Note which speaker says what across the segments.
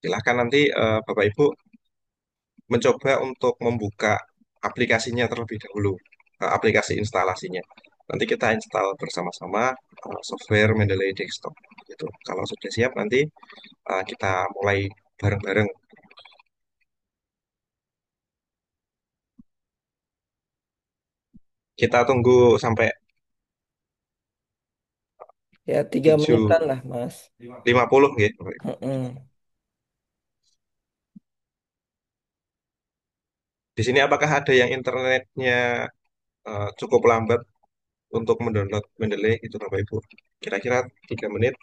Speaker 1: Silahkan nanti Bapak Ibu mencoba untuk membuka aplikasinya terlebih dahulu, aplikasi instalasinya. Nanti kita install bersama-sama software Mendeley Desktop. Gitu. Kalau sudah siap nanti kita mulai bareng-bareng. Kita tunggu sampai
Speaker 2: Ya, 3 menitan
Speaker 1: tujuh
Speaker 2: lah, Mas.
Speaker 1: lima puluh gitu.
Speaker 2: Mm-mm.
Speaker 1: Di sini apakah ada yang internetnya cukup lambat untuk mendownload Mendeley itu Bapak Ibu? Kira-kira 3 menit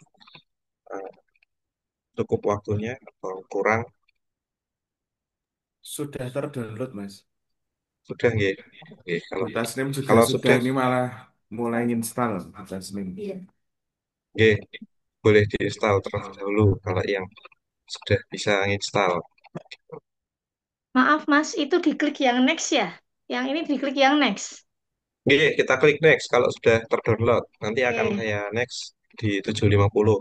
Speaker 1: eh, cukup waktunya atau kurang?
Speaker 3: Sudah terdownload, Mas.
Speaker 1: Sudah nggih. Oke,
Speaker 3: Di
Speaker 1: kalau
Speaker 3: Tasnim juga
Speaker 1: kalau
Speaker 3: sudah,
Speaker 1: sudah
Speaker 3: ini malah mulai install di Tasnim. Iya.
Speaker 1: nggih, boleh diinstal terlebih dahulu kalau yang sudah bisa install.
Speaker 4: Maaf Mas, itu diklik yang next ya? Yang ini diklik yang next.
Speaker 1: Nggih, kita klik next kalau sudah terdownload. Nanti akan
Speaker 4: Oke,
Speaker 1: saya next di 7.50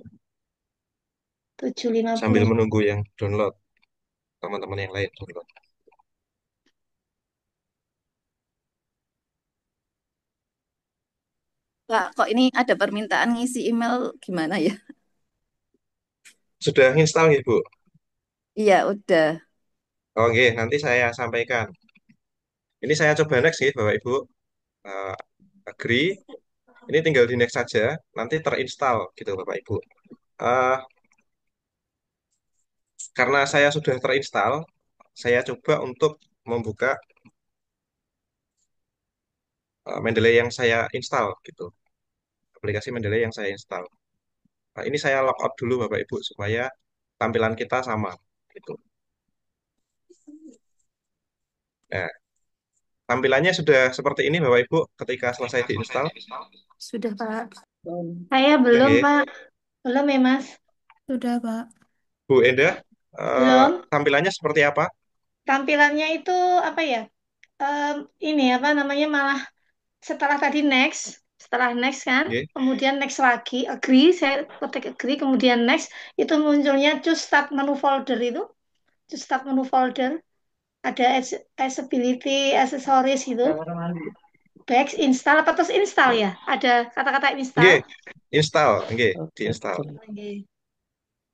Speaker 1: sambil
Speaker 4: 7.50.
Speaker 1: menunggu yang download, teman-teman yang lain download.
Speaker 5: Kak, kok ini ada permintaan ngisi email gimana ya?
Speaker 1: Sudah install nggih, Bu?
Speaker 5: Iya, udah.
Speaker 1: Oke, nanti saya sampaikan. Ini saya coba next nih, Bapak Ibu. Eh, agree. Ini tinggal di next saja, nanti terinstall gitu, Bapak Ibu. Eh, karena saya sudah terinstall, saya coba untuk membuka Mendeley yang saya install gitu. Aplikasi Mendeley yang saya install. Nah, ini saya logout dulu Bapak Ibu supaya tampilan kita sama gitu. Nah, tampilannya sudah seperti ini Bapak Ibu ketika selesai diinstal.
Speaker 4: Sudah Pak.
Speaker 5: Belum.
Speaker 4: Saya
Speaker 1: Sudah
Speaker 4: belum
Speaker 1: nggih?
Speaker 4: Pak. Belum ya Mas?
Speaker 5: Sudah, Pak.
Speaker 1: Bu Endah,
Speaker 4: Belum.
Speaker 1: tampilannya seperti apa?
Speaker 4: Tampilannya itu apa ya? Em, ini apa namanya malah setelah tadi next, setelah next kan,
Speaker 1: Nggih.
Speaker 4: kemudian next lagi, agree, saya ketik agree, kemudian next, itu munculnya choose start menu folder itu, choose start menu folder, ada accessibility, accessories gitu, back, install, apa terus install ya? Ada kata-kata install.
Speaker 1: Nggih, install, nggih,
Speaker 2: Oke.
Speaker 1: diinstal.
Speaker 4: Oke.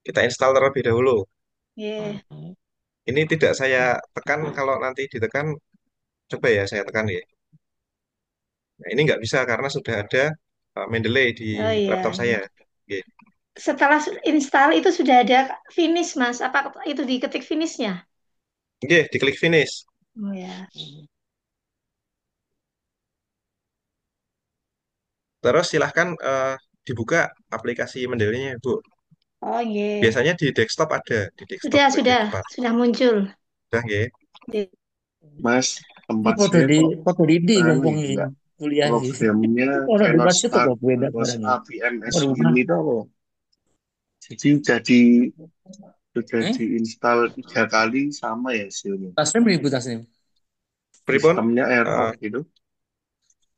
Speaker 1: Kita install terlebih dahulu.
Speaker 4: Oke.
Speaker 1: Ini tidak saya tekan, kalau nanti ditekan, coba ya saya tekan ya. Nah, ini nggak bisa karena sudah ada Mendeley di
Speaker 4: Oh
Speaker 1: laptop
Speaker 4: iya.
Speaker 1: saya. Nggih.
Speaker 4: Setelah install itu sudah ada finish Mas, apa itu diketik finishnya?
Speaker 1: Nggih, diklik finish.
Speaker 4: Oh ya.
Speaker 1: Terus silahkan dibuka aplikasi Mendeley-nya, Bu.
Speaker 4: Oh iya.
Speaker 1: Biasanya di desktop ada, di desktop bagian depan.
Speaker 4: Sudah muncul.
Speaker 1: Udah, nggih.
Speaker 4: Di-
Speaker 3: Mas,
Speaker 2: Ini
Speaker 3: tempat
Speaker 2: foto
Speaker 3: saya
Speaker 2: di
Speaker 3: kok
Speaker 2: foto di
Speaker 3: anu ya,
Speaker 2: ngomongin
Speaker 3: enggak
Speaker 2: kuliah gitu.
Speaker 3: programnya
Speaker 2: Orang di
Speaker 3: cannot
Speaker 2: masjid
Speaker 3: start
Speaker 2: kok beda
Speaker 3: because
Speaker 2: barangnya.
Speaker 3: APMS
Speaker 2: Oh, rumah.
Speaker 3: gini tuh. Jadi sudah
Speaker 2: Eh?
Speaker 3: diinstal 3 kali sama ya hasilnya.
Speaker 2: Taslim ribut Taslim.
Speaker 1: Pripun?
Speaker 3: Sistemnya error
Speaker 1: Eh,
Speaker 3: gitu.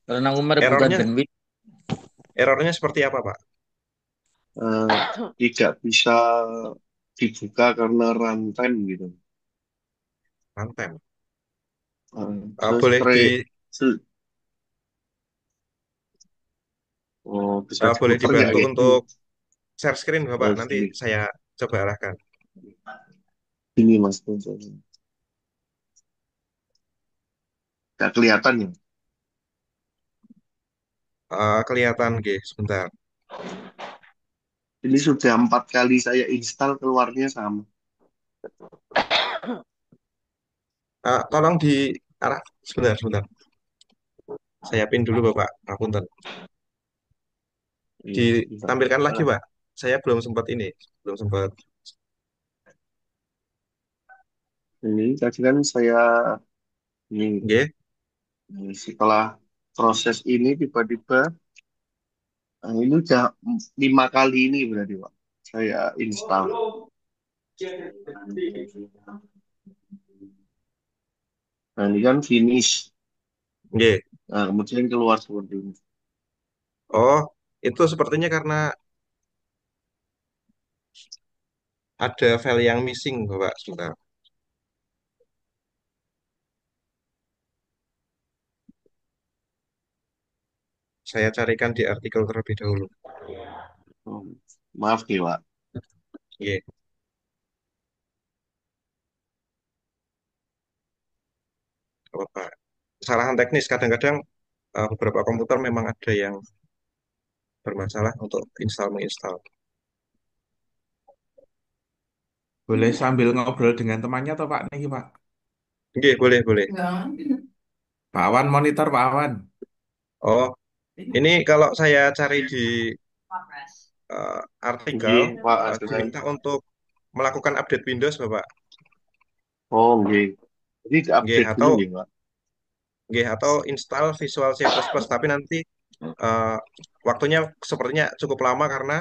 Speaker 2: Karena aku rebutan
Speaker 1: errornya
Speaker 2: bandwidth.
Speaker 1: errornya seperti apa, Pak?
Speaker 3: Eh, tidak bisa dibuka karena runtime gitu.
Speaker 1: Runtime. Boleh
Speaker 3: Sestre,
Speaker 1: di
Speaker 3: se- oh, bisa
Speaker 1: boleh
Speaker 3: diputer nggak
Speaker 1: dibantu
Speaker 3: gitu?
Speaker 1: untuk share screen, Bapak.
Speaker 3: Oh,
Speaker 1: Nanti
Speaker 3: gini,
Speaker 1: saya coba arahkan.
Speaker 3: gini Mas, nggak kelihatan ya.
Speaker 1: Kelihatan, nggih, sebentar.
Speaker 3: Ini sudah 4 kali saya install keluarnya sama.
Speaker 1: Tolong di arah sebentar, sebentar. Saya pin dulu, Bapak. Ngapunten.
Speaker 3: Iya, bisa.
Speaker 1: Ditampilkan lagi,
Speaker 3: Salah.
Speaker 1: Pak. Saya belum sempat ini, belum sempat.
Speaker 3: Ini tadi kan saya ini
Speaker 1: Nggih.
Speaker 3: setelah proses ini tiba-tiba ini udah 5 kali ini berarti Pak. Saya install. Nah, ini kan finish.
Speaker 1: Nggih.
Speaker 3: Nah, kemudian keluar seperti ini.
Speaker 1: Oh, itu sepertinya karena ada file yang missing, Bapak. Sebentar. Saya carikan di artikel terlebih dahulu.
Speaker 3: Oh, maaf nih, Pak.
Speaker 1: Iya, nggak apa-apa. Kesalahan teknis. Kadang-kadang beberapa komputer memang ada yang bermasalah untuk menginstal.
Speaker 6: Boleh sambil ngobrol dengan temannya atau Pak nih Pak?
Speaker 1: Oke, boleh, boleh.
Speaker 6: Pak Awan monitor Pak Awan.
Speaker 1: Oh, ini kalau saya cari di artikel,
Speaker 3: Nggih, Pak, ajudan.
Speaker 1: diminta untuk melakukan update Windows, Bapak.
Speaker 3: Oh, nggih. Jadi
Speaker 1: Nggih,
Speaker 3: update dulu
Speaker 1: atau
Speaker 3: nggih, Pak.
Speaker 1: nggih, atau install Visual C++, tapi nanti eh, waktunya sepertinya cukup lama karena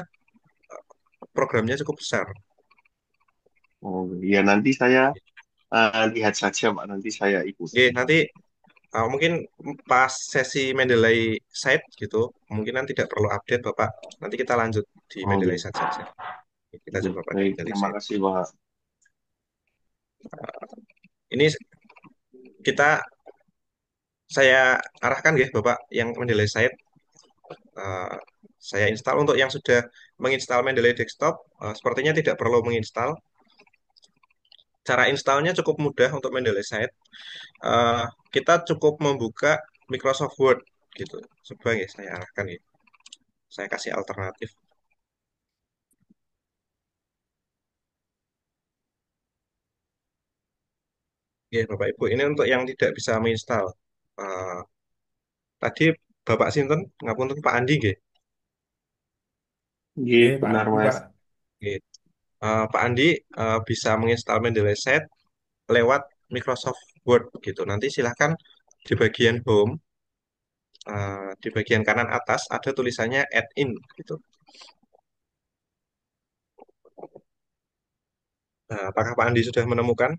Speaker 1: programnya cukup besar.
Speaker 3: Oh, iya nanti saya lihat saja, Pak. Nanti saya ikuti.
Speaker 1: Nggih, nanti mungkin pas sesi Mendeley site gitu, kemungkinan tidak perlu update, Bapak. Nanti kita lanjut di
Speaker 3: Oh,
Speaker 1: Mendeley
Speaker 3: nggih.
Speaker 1: site saja. Kita
Speaker 3: Nggih.
Speaker 1: coba pada
Speaker 3: Baik,
Speaker 1: Mendeley
Speaker 3: terima
Speaker 1: site.
Speaker 3: kasih, Pak.
Speaker 1: Ini kita saya arahkan ya, Bapak, yang Mendeley site. Eh, saya install untuk yang sudah menginstal Mendeley Desktop, sepertinya tidak perlu menginstal. Cara installnya cukup mudah untuk Mendeley site. Eh, kita cukup membuka Microsoft Word gitu. Coba ya saya arahkan ya. Saya kasih alternatif. Ya, Bapak Ibu, ini untuk yang tidak bisa menginstal. Eh, tadi Bapak Sinten, ngapunten Pak Andi, nggih.
Speaker 3: Nggih,
Speaker 6: Pak
Speaker 3: benar,
Speaker 6: Andi
Speaker 3: Mas.
Speaker 6: Pak.
Speaker 1: Nggih. Pak Andi bisa menginstal Mendeley Site lewat Microsoft Word gitu. Nanti silahkan di bagian home, di bagian kanan atas ada tulisannya Add in gitu. Nah, apakah Pak Andi sudah menemukan?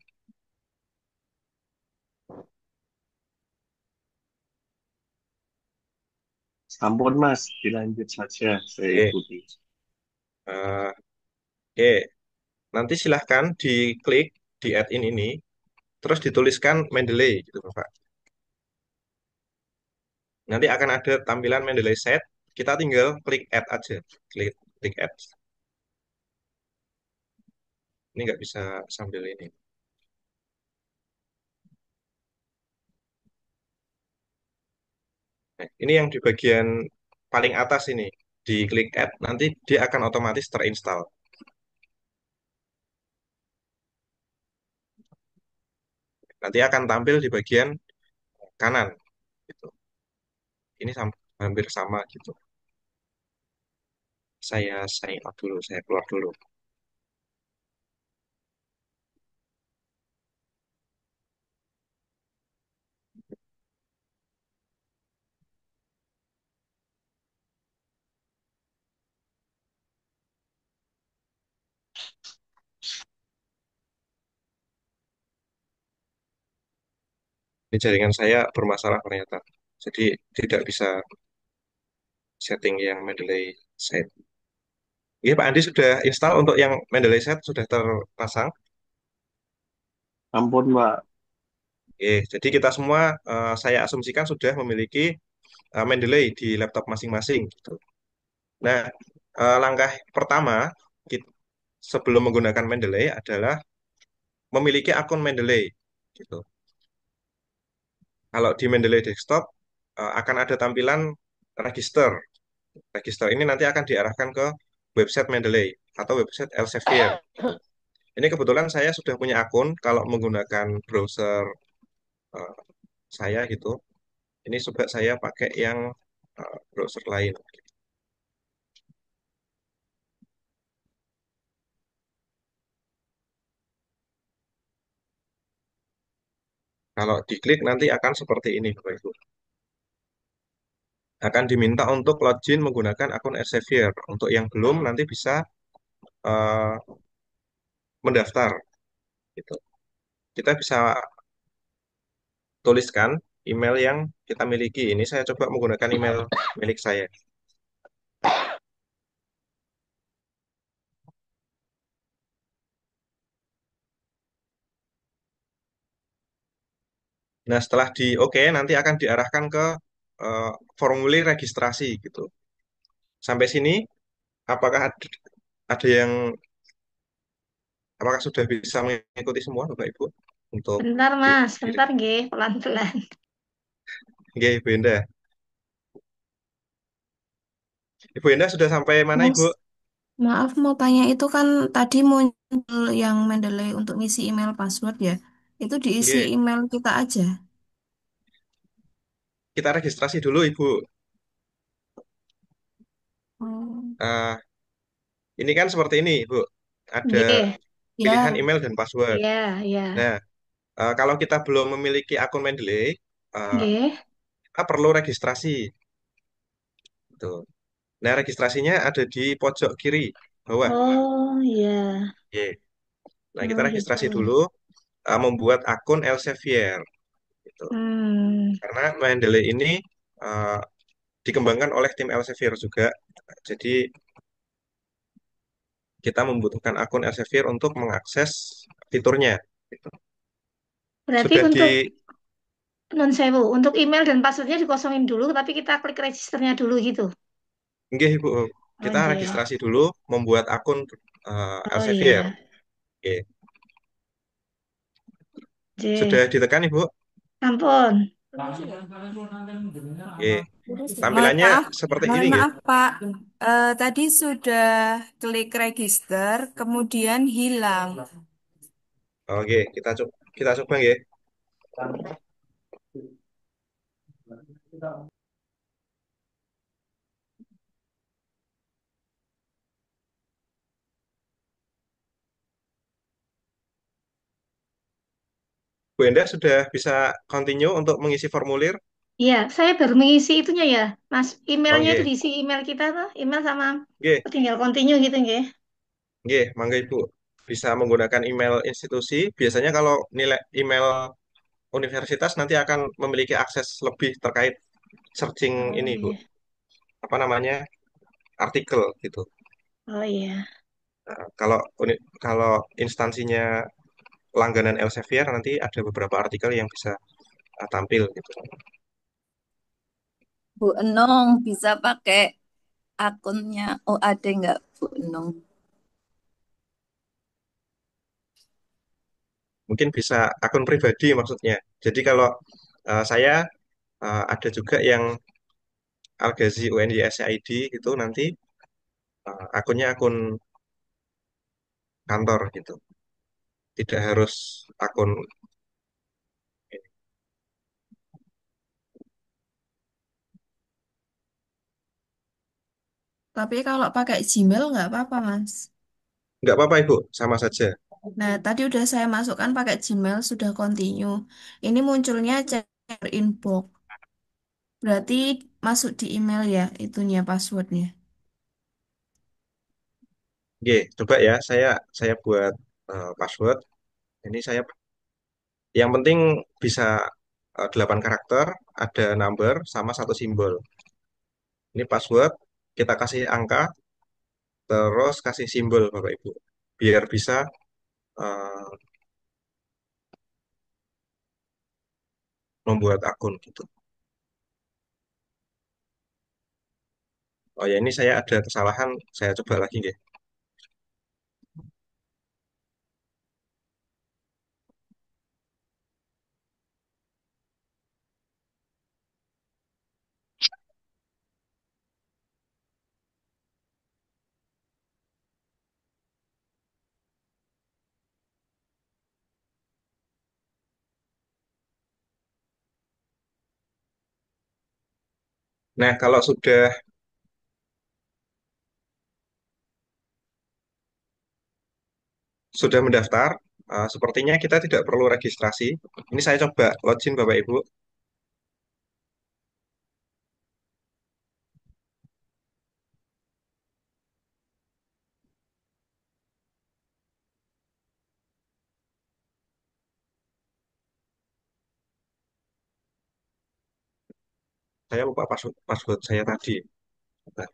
Speaker 3: Sampun, Mas. Dilanjut saja. Saya
Speaker 1: Oke,
Speaker 3: ikuti.
Speaker 1: eh, oke. Nanti silahkan diklik di Add in ini, terus dituliskan Mendeley gitu, Bapak. Nanti akan ada tampilan Mendeley Site. Kita tinggal klik Add aja, klik klik Add. Ini nggak bisa sambil ini. Nah, ini yang di bagian paling atas ini, di klik Add, nanti dia akan otomatis terinstall. Nanti akan tampil di bagian kanan, gitu. Ini hampir sama gitu. Saya sign out dulu, saya keluar dulu. Ini jaringan saya bermasalah ternyata. Jadi tidak bisa setting yang Mendeley Site. Oke, Pak Andi sudah install untuk yang Mendeley Site sudah terpasang.
Speaker 3: Ampun, Pak.
Speaker 1: Oke, jadi kita semua saya asumsikan sudah memiliki Mendeley di laptop masing-masing gitu. Nah, langkah pertama sebelum menggunakan Mendeley adalah memiliki akun Mendeley gitu. Kalau di Mendeley Desktop akan ada tampilan register. Register ini nanti akan diarahkan ke website Mendeley atau website Elsevier gitu. Ini kebetulan saya sudah punya akun kalau menggunakan browser eh, saya gitu. Ini coba saya pakai yang browser lain. Kalau diklik nanti akan seperti ini, Bapak Ibu. Akan diminta untuk login menggunakan akun Elsevier. Untuk yang belum nanti bisa eh, mendaftar gitu. Kita bisa tuliskan email yang kita miliki. Ini saya coba menggunakan email milik saya. Nah, setelah di oke, nanti akan diarahkan ke eh, formulir registrasi gitu. Sampai sini, apakah ada yang, apakah sudah bisa mengikuti semua, Bapak Ibu, untuk
Speaker 4: Bentar
Speaker 1: di,
Speaker 4: Mas,
Speaker 1: di
Speaker 4: bentar nggih, pelan-pelan.
Speaker 1: Nggih, Ibu Endah. Ibu Endah sudah sampai mana,
Speaker 7: Mas,
Speaker 1: Ibu?
Speaker 7: maaf mau tanya itu kan tadi muncul yang Mendeley untuk ngisi email password ya. Itu diisi
Speaker 1: Nggih,
Speaker 7: email kita aja.
Speaker 1: kita registrasi dulu, Ibu.
Speaker 7: Oh.
Speaker 1: Eh, ini kan seperti ini, Bu. Ada
Speaker 4: Nggih,
Speaker 1: pilihan
Speaker 7: Ya,
Speaker 1: email dan password.
Speaker 4: iya, iya.
Speaker 1: Nah, kalau kita belum memiliki akun Mendeley, eh,
Speaker 4: Nggih.
Speaker 1: kita perlu registrasi. Tuh. Nah, registrasinya ada di pojok kiri bawah.
Speaker 4: Oh, iya.
Speaker 1: Oke. Nah, kita
Speaker 4: Oh, gitu.
Speaker 1: registrasi dulu, membuat akun Elsevier. Gitu.
Speaker 4: Hmm,
Speaker 1: Karena Mendeley ini eh, dikembangkan oleh tim Elsevier juga. Jadi, kita membutuhkan akun Elsevier untuk mengakses fiturnya. Gitu.
Speaker 4: berarti
Speaker 1: Sudah
Speaker 4: untuk
Speaker 1: di
Speaker 4: non sewu, untuk email dan passwordnya dikosongin dulu, tapi kita klik registernya dulu gitu.
Speaker 1: Nggih, Ibu.
Speaker 4: Oh,
Speaker 1: Kita
Speaker 4: nggih.
Speaker 1: registrasi dulu, membuat akun
Speaker 4: Oh,
Speaker 1: Elsevier.
Speaker 4: iya.
Speaker 1: Oke. Sudah
Speaker 4: Nggih.
Speaker 1: ditekan, Ibu?
Speaker 4: Ampun.
Speaker 1: Oke.
Speaker 7: mohon
Speaker 1: Tampilannya
Speaker 7: maaf,
Speaker 1: seperti ini,
Speaker 7: mohon
Speaker 1: nggih.
Speaker 7: maaf Pak. Tadi sudah klik register, kemudian hilang.
Speaker 1: Oke, kita coba, nggih. Bu Endah sudah bisa continue untuk mengisi formulir?
Speaker 4: Iya, saya baru mengisi itunya ya, Mas.
Speaker 1: Oh,
Speaker 4: Emailnya itu
Speaker 1: nggih.
Speaker 4: diisi email kita tuh, email sama
Speaker 1: Nggih,
Speaker 4: tinggal continue gitu nggih.
Speaker 1: nggih, mangga Ibu. Bisa menggunakan email institusi. Biasanya kalau nilai email universitas nanti akan memiliki akses lebih terkait searching
Speaker 4: Oh
Speaker 1: ini, Bu.
Speaker 4: iya.
Speaker 1: Apa namanya? Artikel gitu.
Speaker 4: Oh iya.
Speaker 1: Kalau instansinya langganan Elsevier nanti ada beberapa artikel yang bisa tampil gitu.
Speaker 5: Bu Enong bisa pakai akunnya OAD nggak Bu Enong?
Speaker 1: Mungkin bisa akun pribadi maksudnya. Jadi kalau saya ada juga yang Al-Ghazi UNYSID itu nanti akunnya akun kantor gitu. Tidak harus akun.
Speaker 7: Tapi kalau pakai Gmail nggak apa-apa, Mas.
Speaker 1: Nggak apa-apa Ibu, sama saja.
Speaker 7: Nah, tadi udah saya masukkan pakai Gmail, sudah continue. Ini munculnya cek inbox. Berarti masuk di email ya, itunya passwordnya.
Speaker 1: Oke, coba ya saya buat password. Ini saya yang penting bisa 8 karakter, ada number sama satu simbol. Ini password, kita kasih angka, terus kasih simbol Bapak Ibu. Biar bisa eh, membuat akun gitu. Oh ya, ini saya ada kesalahan, saya coba lagi nggih. Nah, kalau sudah mendaftar, sepertinya kita tidak perlu registrasi. Ini saya coba login Bapak Ibu. Saya lupa password saya tadi. Bentar.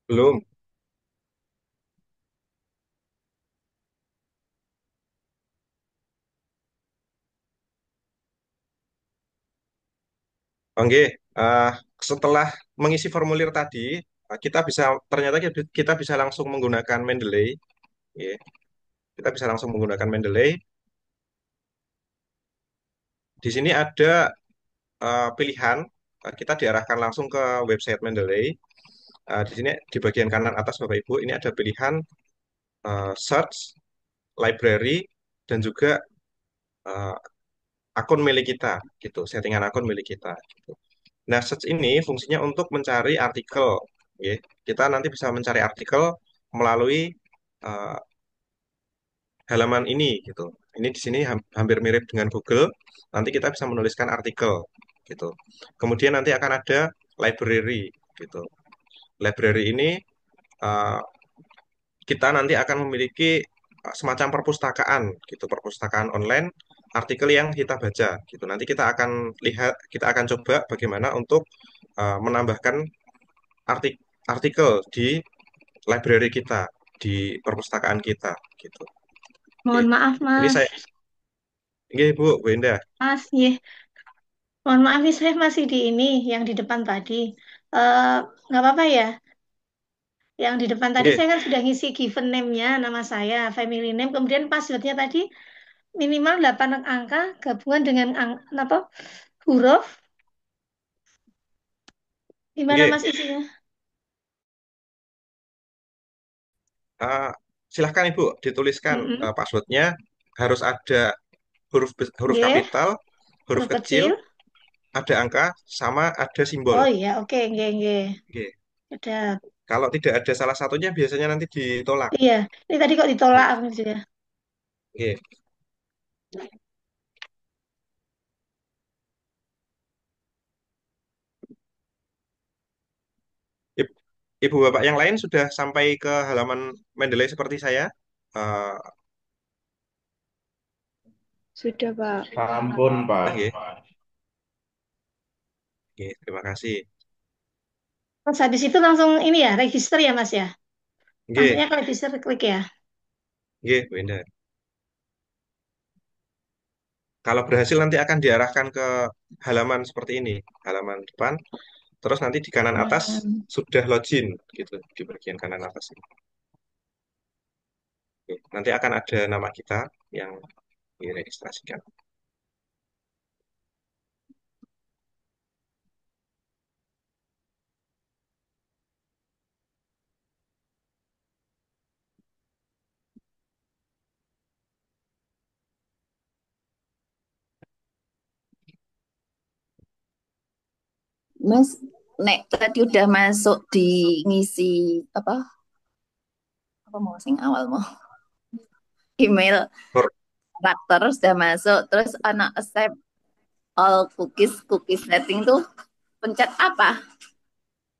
Speaker 1: Belum. Oke, eh, setelah mengisi formulir tadi, kita bisa ternyata kita bisa langsung menggunakan Mendeley. Ya, kita bisa langsung menggunakan Mendeley. Di sini ada pilihan, kita diarahkan langsung ke website Mendeley. Di sini di bagian kanan atas Bapak Ibu, ini ada pilihan search, library, dan juga eh, akun milik kita, gitu, settingan akun milik kita. Gitu. Nah, search ini fungsinya untuk mencari artikel. Ya. Kita nanti bisa mencari artikel melalui eh, halaman ini, gitu. Ini di sini hampir mirip dengan Google. Nanti kita bisa menuliskan artikel, gitu. Kemudian nanti akan ada library, gitu. Library ini eh, kita nanti akan memiliki semacam perpustakaan, gitu, perpustakaan online artikel yang kita baca, gitu. Nanti kita akan lihat, kita akan coba bagaimana untuk menambahkan artikel di library kita, di perpustakaan kita, gitu. Oke.
Speaker 4: Mohon maaf,
Speaker 1: Ini
Speaker 4: Mas.
Speaker 1: saya, ini Bu Wenda.
Speaker 4: Mas, ya. Mohon maaf nih, saya masih di ini, yang di depan tadi. Eh, nggak apa-apa ya? Yang di depan tadi
Speaker 1: Oke,
Speaker 4: saya kan sudah ngisi given name-nya, nama saya, family name, kemudian password-nya tadi minimal 8 angka gabungan dengan apa, huruf. Gimana
Speaker 1: oke.
Speaker 4: Mas isinya?
Speaker 1: Eh, silahkan Ibu dituliskan
Speaker 4: Mm-mm.
Speaker 1: passwordnya, harus ada huruf
Speaker 4: Nggih,
Speaker 1: kapital, huruf
Speaker 4: huruf
Speaker 1: kecil,
Speaker 4: kecil.
Speaker 1: ada angka, sama ada simbol.
Speaker 4: Oh iya, oke, nggih, nggih.
Speaker 1: Oke.
Speaker 4: Ada.
Speaker 1: Kalau tidak ada salah satunya biasanya nanti ditolak.
Speaker 4: Iya, ini tadi kok ditolak
Speaker 1: Oke.
Speaker 4: aku juga.
Speaker 1: Oke. Ib- Ibu Bapak yang lain sudah sampai ke halaman Mendeley seperti saya? Eh,
Speaker 8: Sudah, Pak.
Speaker 6: Sampun, Pak.
Speaker 1: oke, oke, terima kasih.
Speaker 4: Terus habis itu langsung ini ya, register ya Mas ya.
Speaker 1: Oke,
Speaker 4: Masuknya ke register, klik ya.
Speaker 1: oke, benar. Kalau berhasil nanti akan diarahkan ke halaman seperti ini, halaman depan. Terus nanti di kanan atas
Speaker 4: Hmm.
Speaker 1: sudah login, gitu, di bagian kanan atas ini. Oke, nanti akan ada nama kita yang diregistrasikan.
Speaker 5: Mas, nek tadi udah masuk di ngisi apa? Apa mau sing awal mau email
Speaker 1: Hor-
Speaker 5: karakter sudah masuk, terus anak accept all cookies setting tuh pencet apa?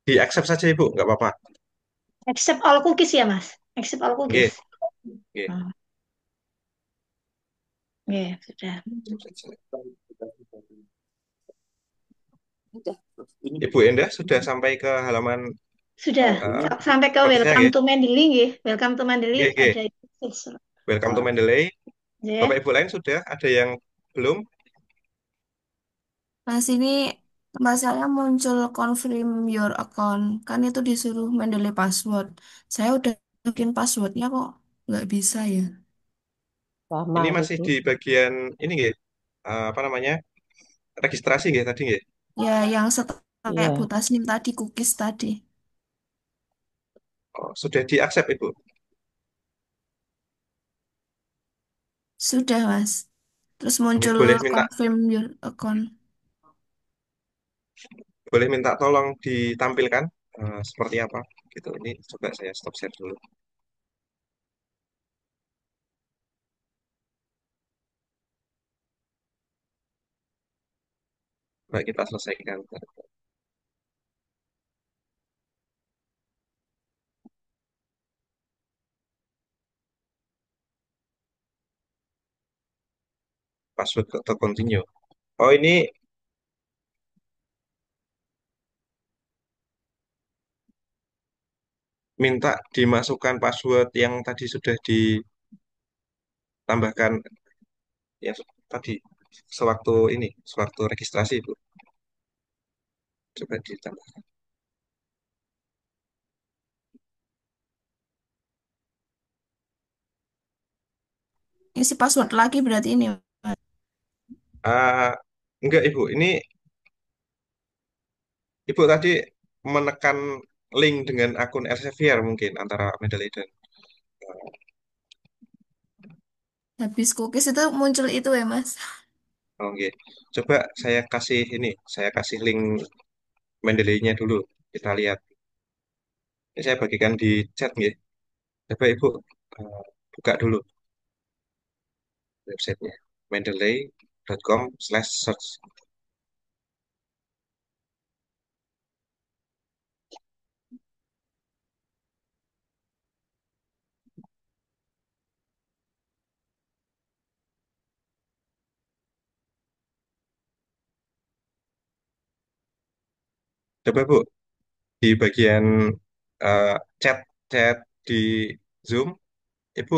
Speaker 1: Di accept saja Ibu, nggak apa-apa.
Speaker 4: Accept all cookies ya Mas. Accept all
Speaker 1: Oke,
Speaker 4: cookies.
Speaker 1: oke,
Speaker 4: Hmm. Oke, sudah.
Speaker 1: accept saja.
Speaker 5: Udah.
Speaker 1: Ibu Endah sudah sampai ke halaman
Speaker 4: Sudah.
Speaker 1: eh,
Speaker 4: Sampai ke
Speaker 1: seperti saya,
Speaker 4: welcome
Speaker 1: nggih?
Speaker 4: to Mendeley nggih. Welcome to Mendeley
Speaker 1: Nggih, nggih.
Speaker 4: ada
Speaker 1: Welcome to
Speaker 4: oh,
Speaker 1: Mendeley.
Speaker 4: ya.
Speaker 1: Bapak Ibu lain sudah ada yang belum?
Speaker 7: Nah, sini tempat saya muncul confirm your account. Kan itu disuruh mendelete password. Saya udah bikin passwordnya kok nggak bisa ya.
Speaker 8: Sama
Speaker 1: Ini masih
Speaker 8: itu.
Speaker 1: di bagian ini nggih, apa namanya? Registrasi nggih tadi nggih?
Speaker 7: Ya, yang setelah kayak Bu
Speaker 8: Iya.
Speaker 7: Tasnim tadi, cookies tadi.
Speaker 1: Oh, sudah di accept Ibu.
Speaker 7: Sudah, Mas. Terus
Speaker 1: Ini
Speaker 7: muncul
Speaker 1: boleh minta
Speaker 7: confirm your account.
Speaker 1: boleh minta tolong ditampilkan seperti apa gitu. Ini coba saya stop share dulu. Baik, kita selesaikan. Password atau continue. Oh, ini minta dimasukkan password yang tadi sudah ditambahkan yang tadi sewaktu ini, sewaktu registrasi Bu. Coba ditambah.
Speaker 7: Isi password lagi berarti ini.
Speaker 1: Ah, enggak Ibu, ini Ibu tadi menekan link dengan akun Elsevier mungkin antara Mendeley dan
Speaker 7: Habis cookies itu muncul itu ya, Mas.
Speaker 1: oke. Coba saya kasih link Mendeley-nya dulu. Kita lihat. Ini saya bagikan di chat nggih. Coba Ibu eh, buka dulu websitenya. Mendeley.com/search. Coba Bu, di bagian eh, chat chat di Zoom, Ibu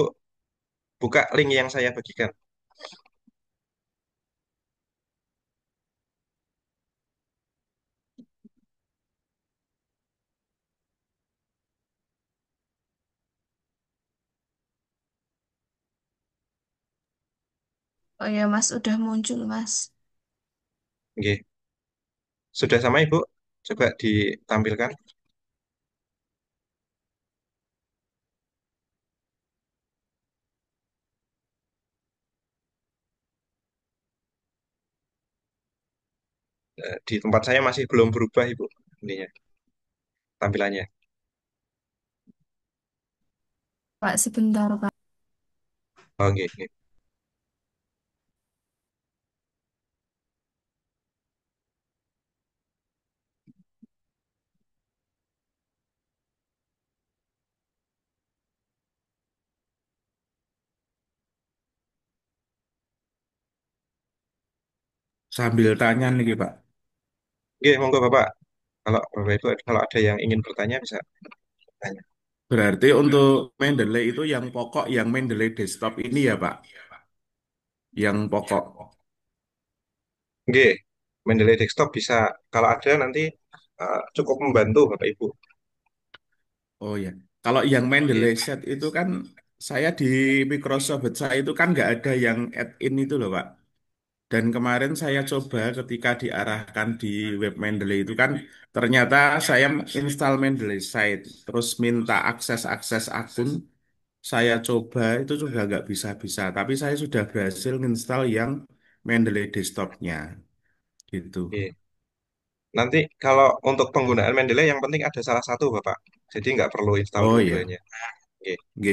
Speaker 1: buka link yang saya bagikan.
Speaker 7: Oh ya, Mas, udah muncul, Mas.
Speaker 1: Oke. Sudah sama Ibu? Coba ditampilkan. Di tempat saya masih belum berubah Ibu ininya tampilannya.
Speaker 7: Pak, sebentar, Pak.
Speaker 1: Oke, oke.
Speaker 6: Sambil tanya nih Pak.
Speaker 1: Oke, monggo Bapak. Kalau Bapak Ibu kalau ada yang ingin bertanya bisa tanya.
Speaker 6: Berarti untuk Mendeley itu yang pokok, yang Mendeley desktop ini ya Pak? Yang pokok.
Speaker 1: Oke, Mendeley desktop bisa kalau ada nanti cukup membantu Bapak Ibu.
Speaker 6: Oh ya. Kalau yang Mendeley set itu kan saya di Microsoft Word saya itu kan nggak ada yang add-in itu loh Pak. Dan kemarin saya coba ketika diarahkan di web Mendeley itu kan ternyata saya install Mendeley site, terus minta akses-akses akun, saya coba itu juga nggak bisa-bisa. Tapi saya sudah berhasil install yang Mendeley desktopnya gitu.
Speaker 1: Oke. Nanti kalau untuk penggunaan Mendeley yang penting ada salah satu Bapak. Jadi nggak perlu install
Speaker 6: Oh ya,
Speaker 1: dua-duanya. Oke.
Speaker 6: G.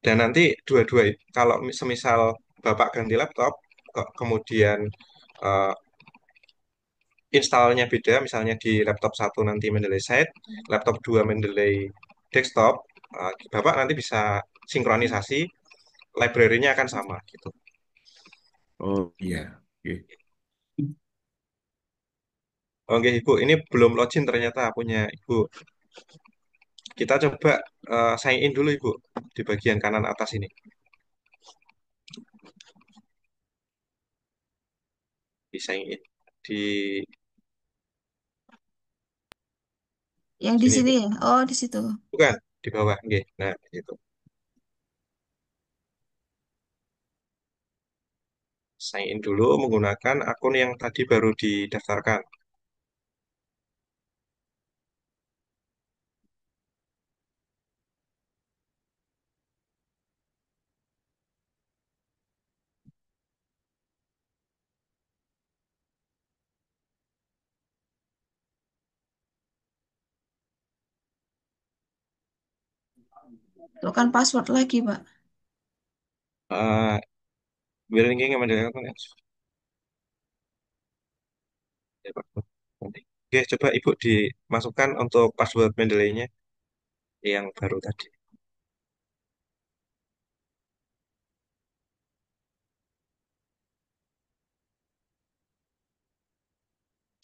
Speaker 1: Dan nanti dua-dua kalau semisal Bapak ganti laptop, kemudian eh, installnya beda, misalnya di laptop satu nanti Mendeley Site, laptop dua Mendeley Desktop, Bapak nanti bisa sinkronisasi, library-nya akan sama gitu.
Speaker 6: Oh iya, G.
Speaker 1: Oke Ibu, ini belum login ternyata punya Ibu. Kita coba sign in dulu Ibu di bagian kanan atas ini. Di sign in di
Speaker 7: Yang di
Speaker 1: sini
Speaker 7: sini
Speaker 1: Ibu.
Speaker 7: ya? Oh, di situ.
Speaker 1: Bukan di bawah, oke. Nah, itu. Sign in dulu menggunakan akun yang tadi baru didaftarkan.
Speaker 7: Itu kan password lagi, Pak.
Speaker 1: Uh, Billing yang ada akun ya, Pak. Nanti. Oke, coba Ibu dimasukkan untuk password Mendeley-nya yang baru tadi.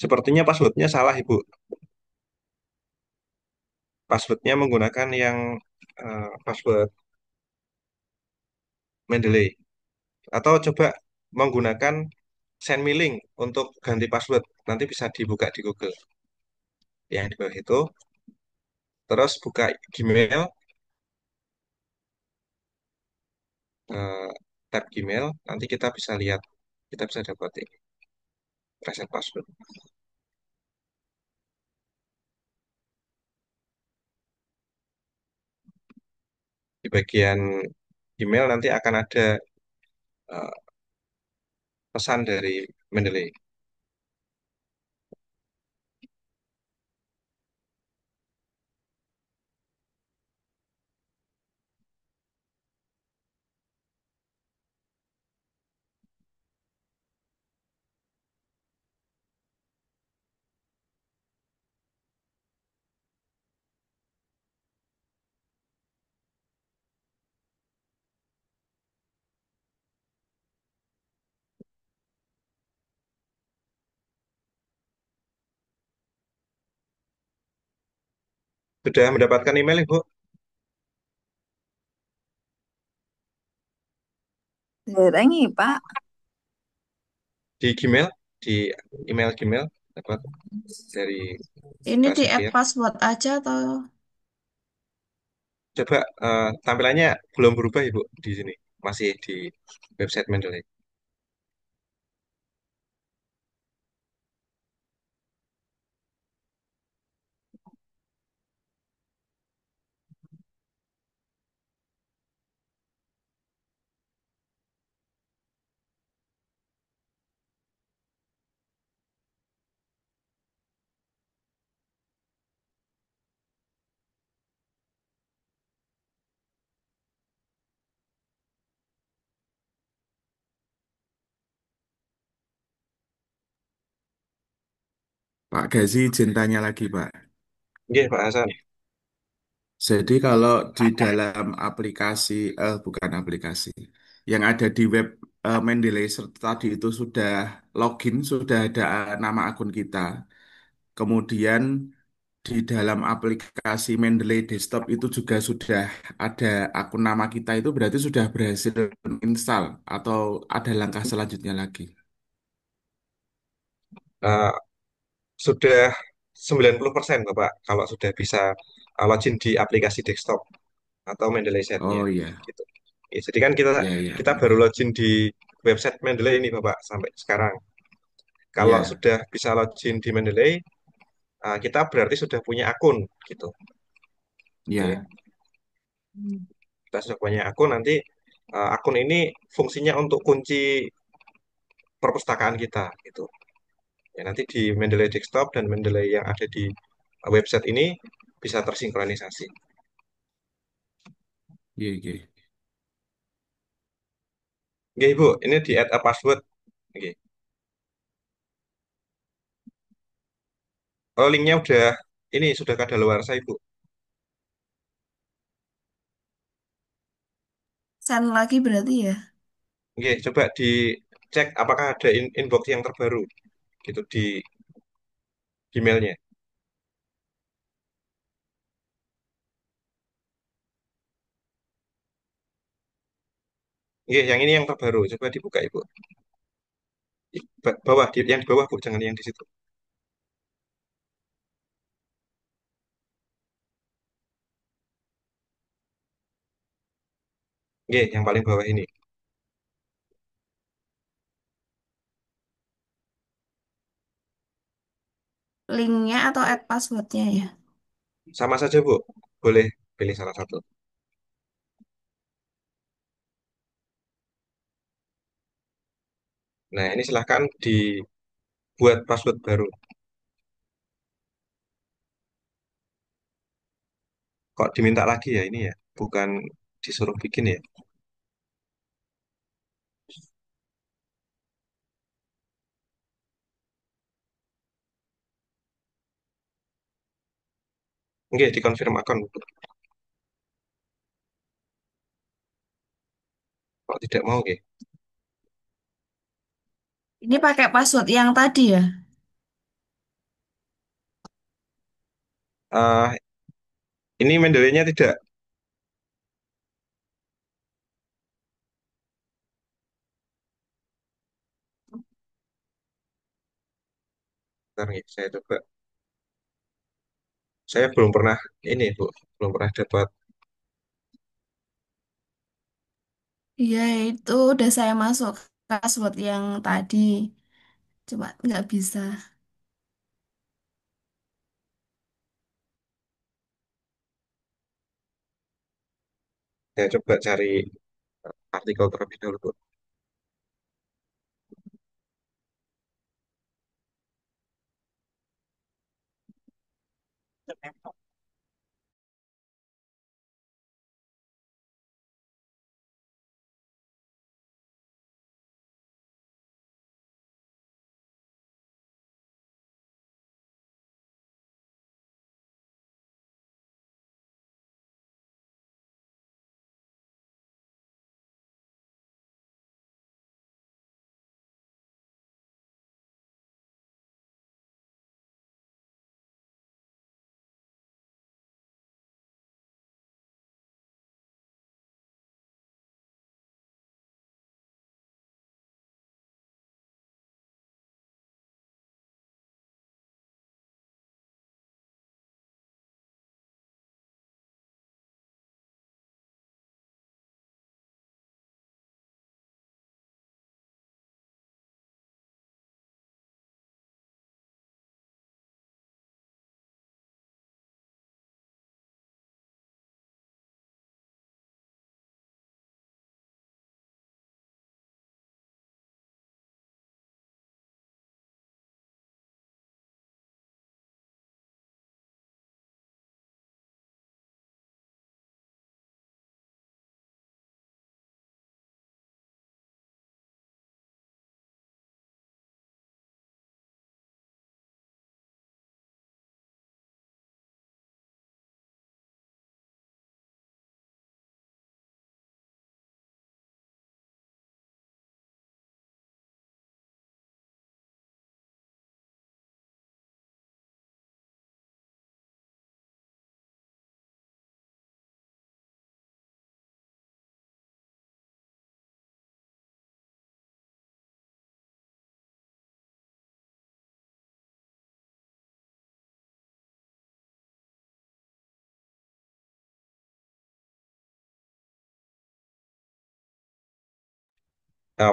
Speaker 1: Sepertinya passwordnya salah, Ibu. passwordnya menggunakan yang password Mendeley. Atau coba menggunakan send me link untuk ganti password. Nanti bisa dibuka di Google. Yang di bawah itu. Terus buka Gmail, eh, tab Gmail. Nanti kita bisa lihat, kita bisa dapat ini, reset password. Di bagian email nanti akan ada eh, pesan dari Mendeley. Sudah mendapatkan email, Ibu?
Speaker 5: Dereng nih, Pak.
Speaker 1: Di Gmail, di email Gmail, dapat dari
Speaker 7: Ini
Speaker 1: Mbak
Speaker 7: di add
Speaker 1: Sofia.
Speaker 7: password aja atau
Speaker 1: Coba tampilannya belum berubah, Ibu, di sini. Masih di website Mendeley.
Speaker 6: Pak Gazi izin tanya lagi, Pak.
Speaker 1: Oke, Pak Hasan.
Speaker 6: Jadi kalau di dalam aplikasi, bukan aplikasi, yang ada di web Mendeley tadi itu sudah login, sudah ada nama akun kita. Kemudian di dalam aplikasi Mendeley Desktop itu juga sudah ada akun nama kita itu berarti sudah berhasil install atau ada langkah selanjutnya lagi.
Speaker 1: Eh, sudah 90% Bapak, kalau sudah bisa login di aplikasi desktop atau Mendeley Set-nya.
Speaker 6: Oh iya,
Speaker 1: Gitu. Ya, jadi kan kita
Speaker 6: ya ya
Speaker 1: kita baru login di website Mendeley ini Bapak sampai sekarang. Kalau
Speaker 6: ya
Speaker 1: sudah bisa login di Mendeley, kita berarti sudah punya akun gitu. Oke.
Speaker 6: ya
Speaker 1: Kita sudah punya akun, nanti akun ini fungsinya untuk kunci perpustakaan kita gitu. Ya, nanti di Mendeley Desktop dan Mendeley yang ada di website ini bisa tersinkronisasi.
Speaker 6: ya ya.
Speaker 1: Oke, Ibu, ini di add a password. Oke. Oh, linknya udah ini sudah kadaluarsa, Ibu.
Speaker 7: send lagi berarti ya?
Speaker 1: Oke, coba dicek apakah ada inbox yang terbaru gitu di emailnya. Oke, yang ini yang terbaru. Coba dibuka, Ibu. Bawah, yang di bawah, Bu, jangan yang di situ. Oke, yang paling bawah ini.
Speaker 7: Linknya atau add passwordnya ya?
Speaker 1: Sama saja, Bu. Boleh pilih salah satu. Nah, ini silahkan dibuat password baru. Kok diminta lagi ya ini ya? Bukan disuruh bikin ya? Oke, dikonfirm akun. Kok tidak mau, oke.
Speaker 7: Ini pakai password yang tadi ya?
Speaker 1: Eh, Ini Mendeley-nya tidak. Bentar, nih, saya coba. Saya belum pernah ini, Bu. Belum pernah dapat.
Speaker 7: Iya, itu udah saya masuk password yang tadi. Cuma nggak bisa.
Speaker 1: Saya coba cari artikel terlebih dahulu, Bu.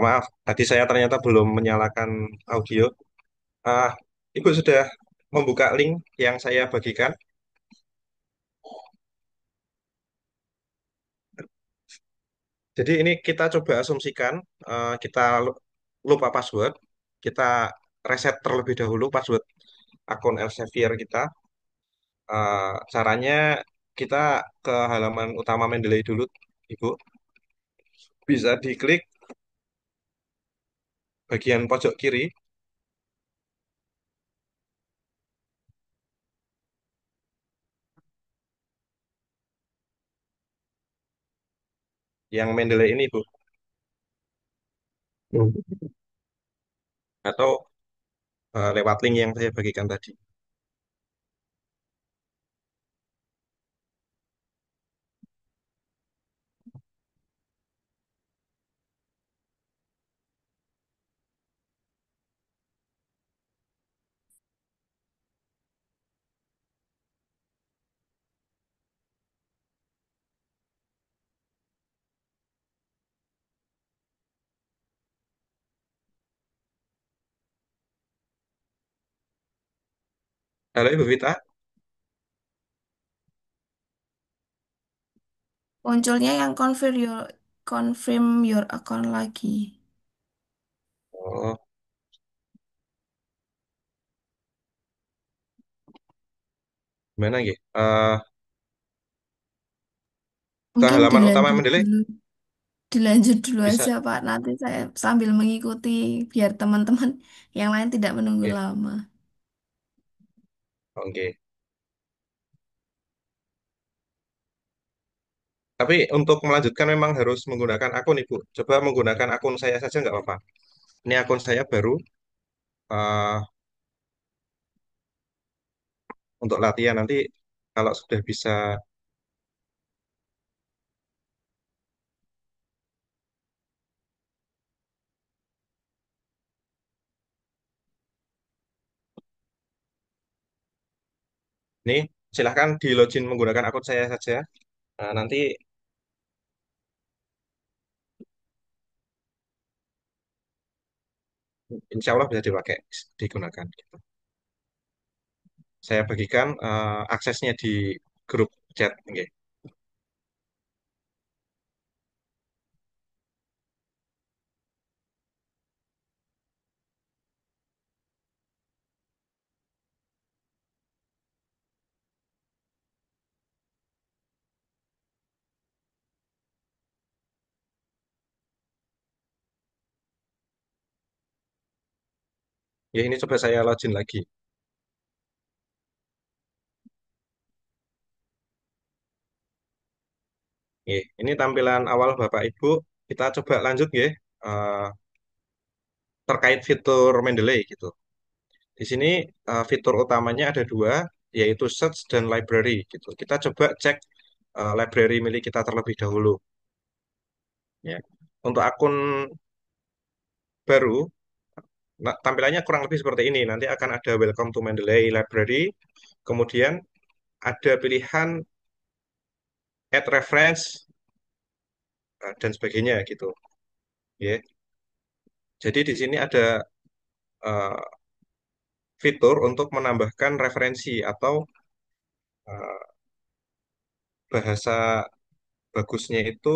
Speaker 1: Maaf, tadi saya ternyata belum menyalakan audio. Ah, Ibu sudah membuka link yang saya bagikan. Jadi ini kita coba asumsikan kita lupa password, kita reset terlebih dahulu password akun Elsevier kita. Caranya kita ke halaman utama Mendeley dulu, Ibu. Bisa diklik bagian pojok kiri yang Mendeley ini, Bu. Atau lewat link yang saya bagikan tadi. Halo Ibu Vita.
Speaker 7: Munculnya yang confirm your account lagi.
Speaker 1: Oh, gimana ya? Ke
Speaker 7: Mungkin
Speaker 1: halaman utama Mendeley
Speaker 7: dilanjut dulu
Speaker 1: bisa.
Speaker 7: aja Pak. Nanti saya sambil mengikuti biar teman-teman yang lain tidak menunggu
Speaker 1: Oke,
Speaker 7: lama.
Speaker 1: oke. Tapi untuk melanjutkan memang harus menggunakan akun Ibu. Coba menggunakan akun saya saja nggak apa-apa. Ini akun saya baru eh, untuk latihan nanti kalau sudah bisa. Nih, silahkan di login menggunakan akun saya saja. Nah, nanti insya Allah bisa dipakai, digunakan. Gitu. Saya bagikan aksesnya di grup chat. Oke. Ya, ini coba saya login lagi. Oke, ini tampilan awal Bapak Ibu. Kita coba lanjut ya, terkait fitur Mendeley gitu. Di sini fitur utamanya ada dua, yaitu search dan library gitu. Kita coba cek library milik kita terlebih dahulu. Ya. Untuk akun baru, nah, tampilannya kurang lebih seperti ini. Nanti akan ada Welcome to Mendeley Library, kemudian ada pilihan Add Reference dan sebagainya gitu. Ya. Jadi di sini ada eh, fitur untuk menambahkan referensi atau eh, bahasa bagusnya itu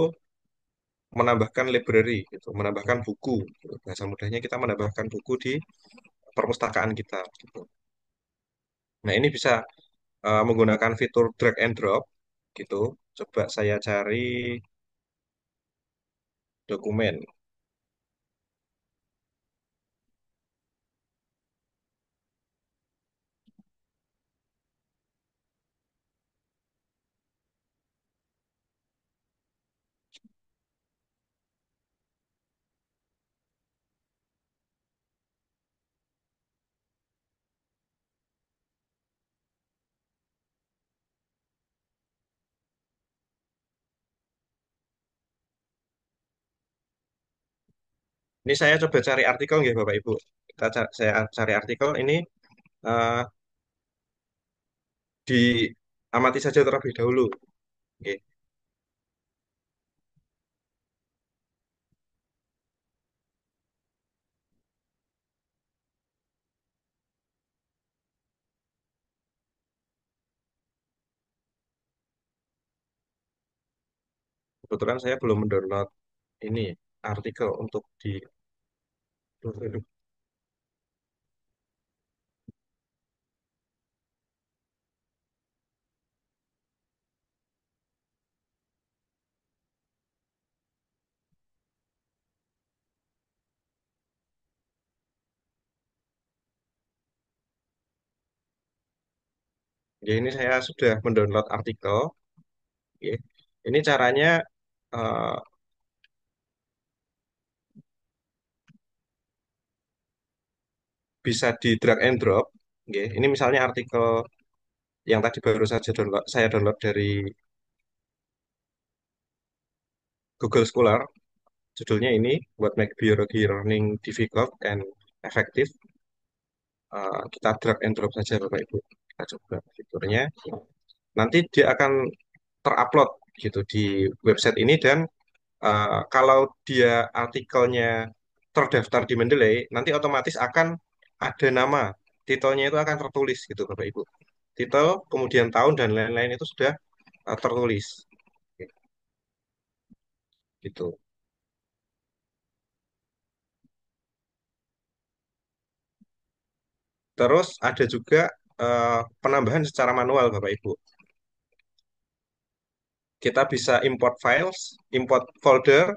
Speaker 1: menambahkan library gitu, menambahkan buku. Gitu. Bahasa mudahnya kita menambahkan buku di perpustakaan kita gitu. Nah, ini bisa menggunakan fitur drag and drop gitu. Coba saya cari dokumen. Ini saya coba cari artikel nggih Bapak Ibu. Saya cari artikel ini eh, diamati saja terlebih dahulu. Oke. Kebetulan saya belum mendownload ini artikel untuk di. Ya, ini saya sudah mendownload artikel. Oke. Ini caranya eh, bisa di drag and drop. Oke. Ini misalnya artikel yang tadi baru saja saya download dari Google Scholar. Judulnya ini buat make biology learning difficult and effective. Kita drag and drop saja Bapak Ibu. Kita coba fiturnya. Nanti dia akan terupload gitu di website ini dan kalau dia artikelnya terdaftar di Mendeley, nanti otomatis akan ada nama, titelnya itu akan tertulis gitu Bapak Ibu. Titel, kemudian tahun dan lain-lain itu sudah tertulis gitu. Terus ada juga penambahan secara manual Bapak Ibu. Kita bisa import files, import folder,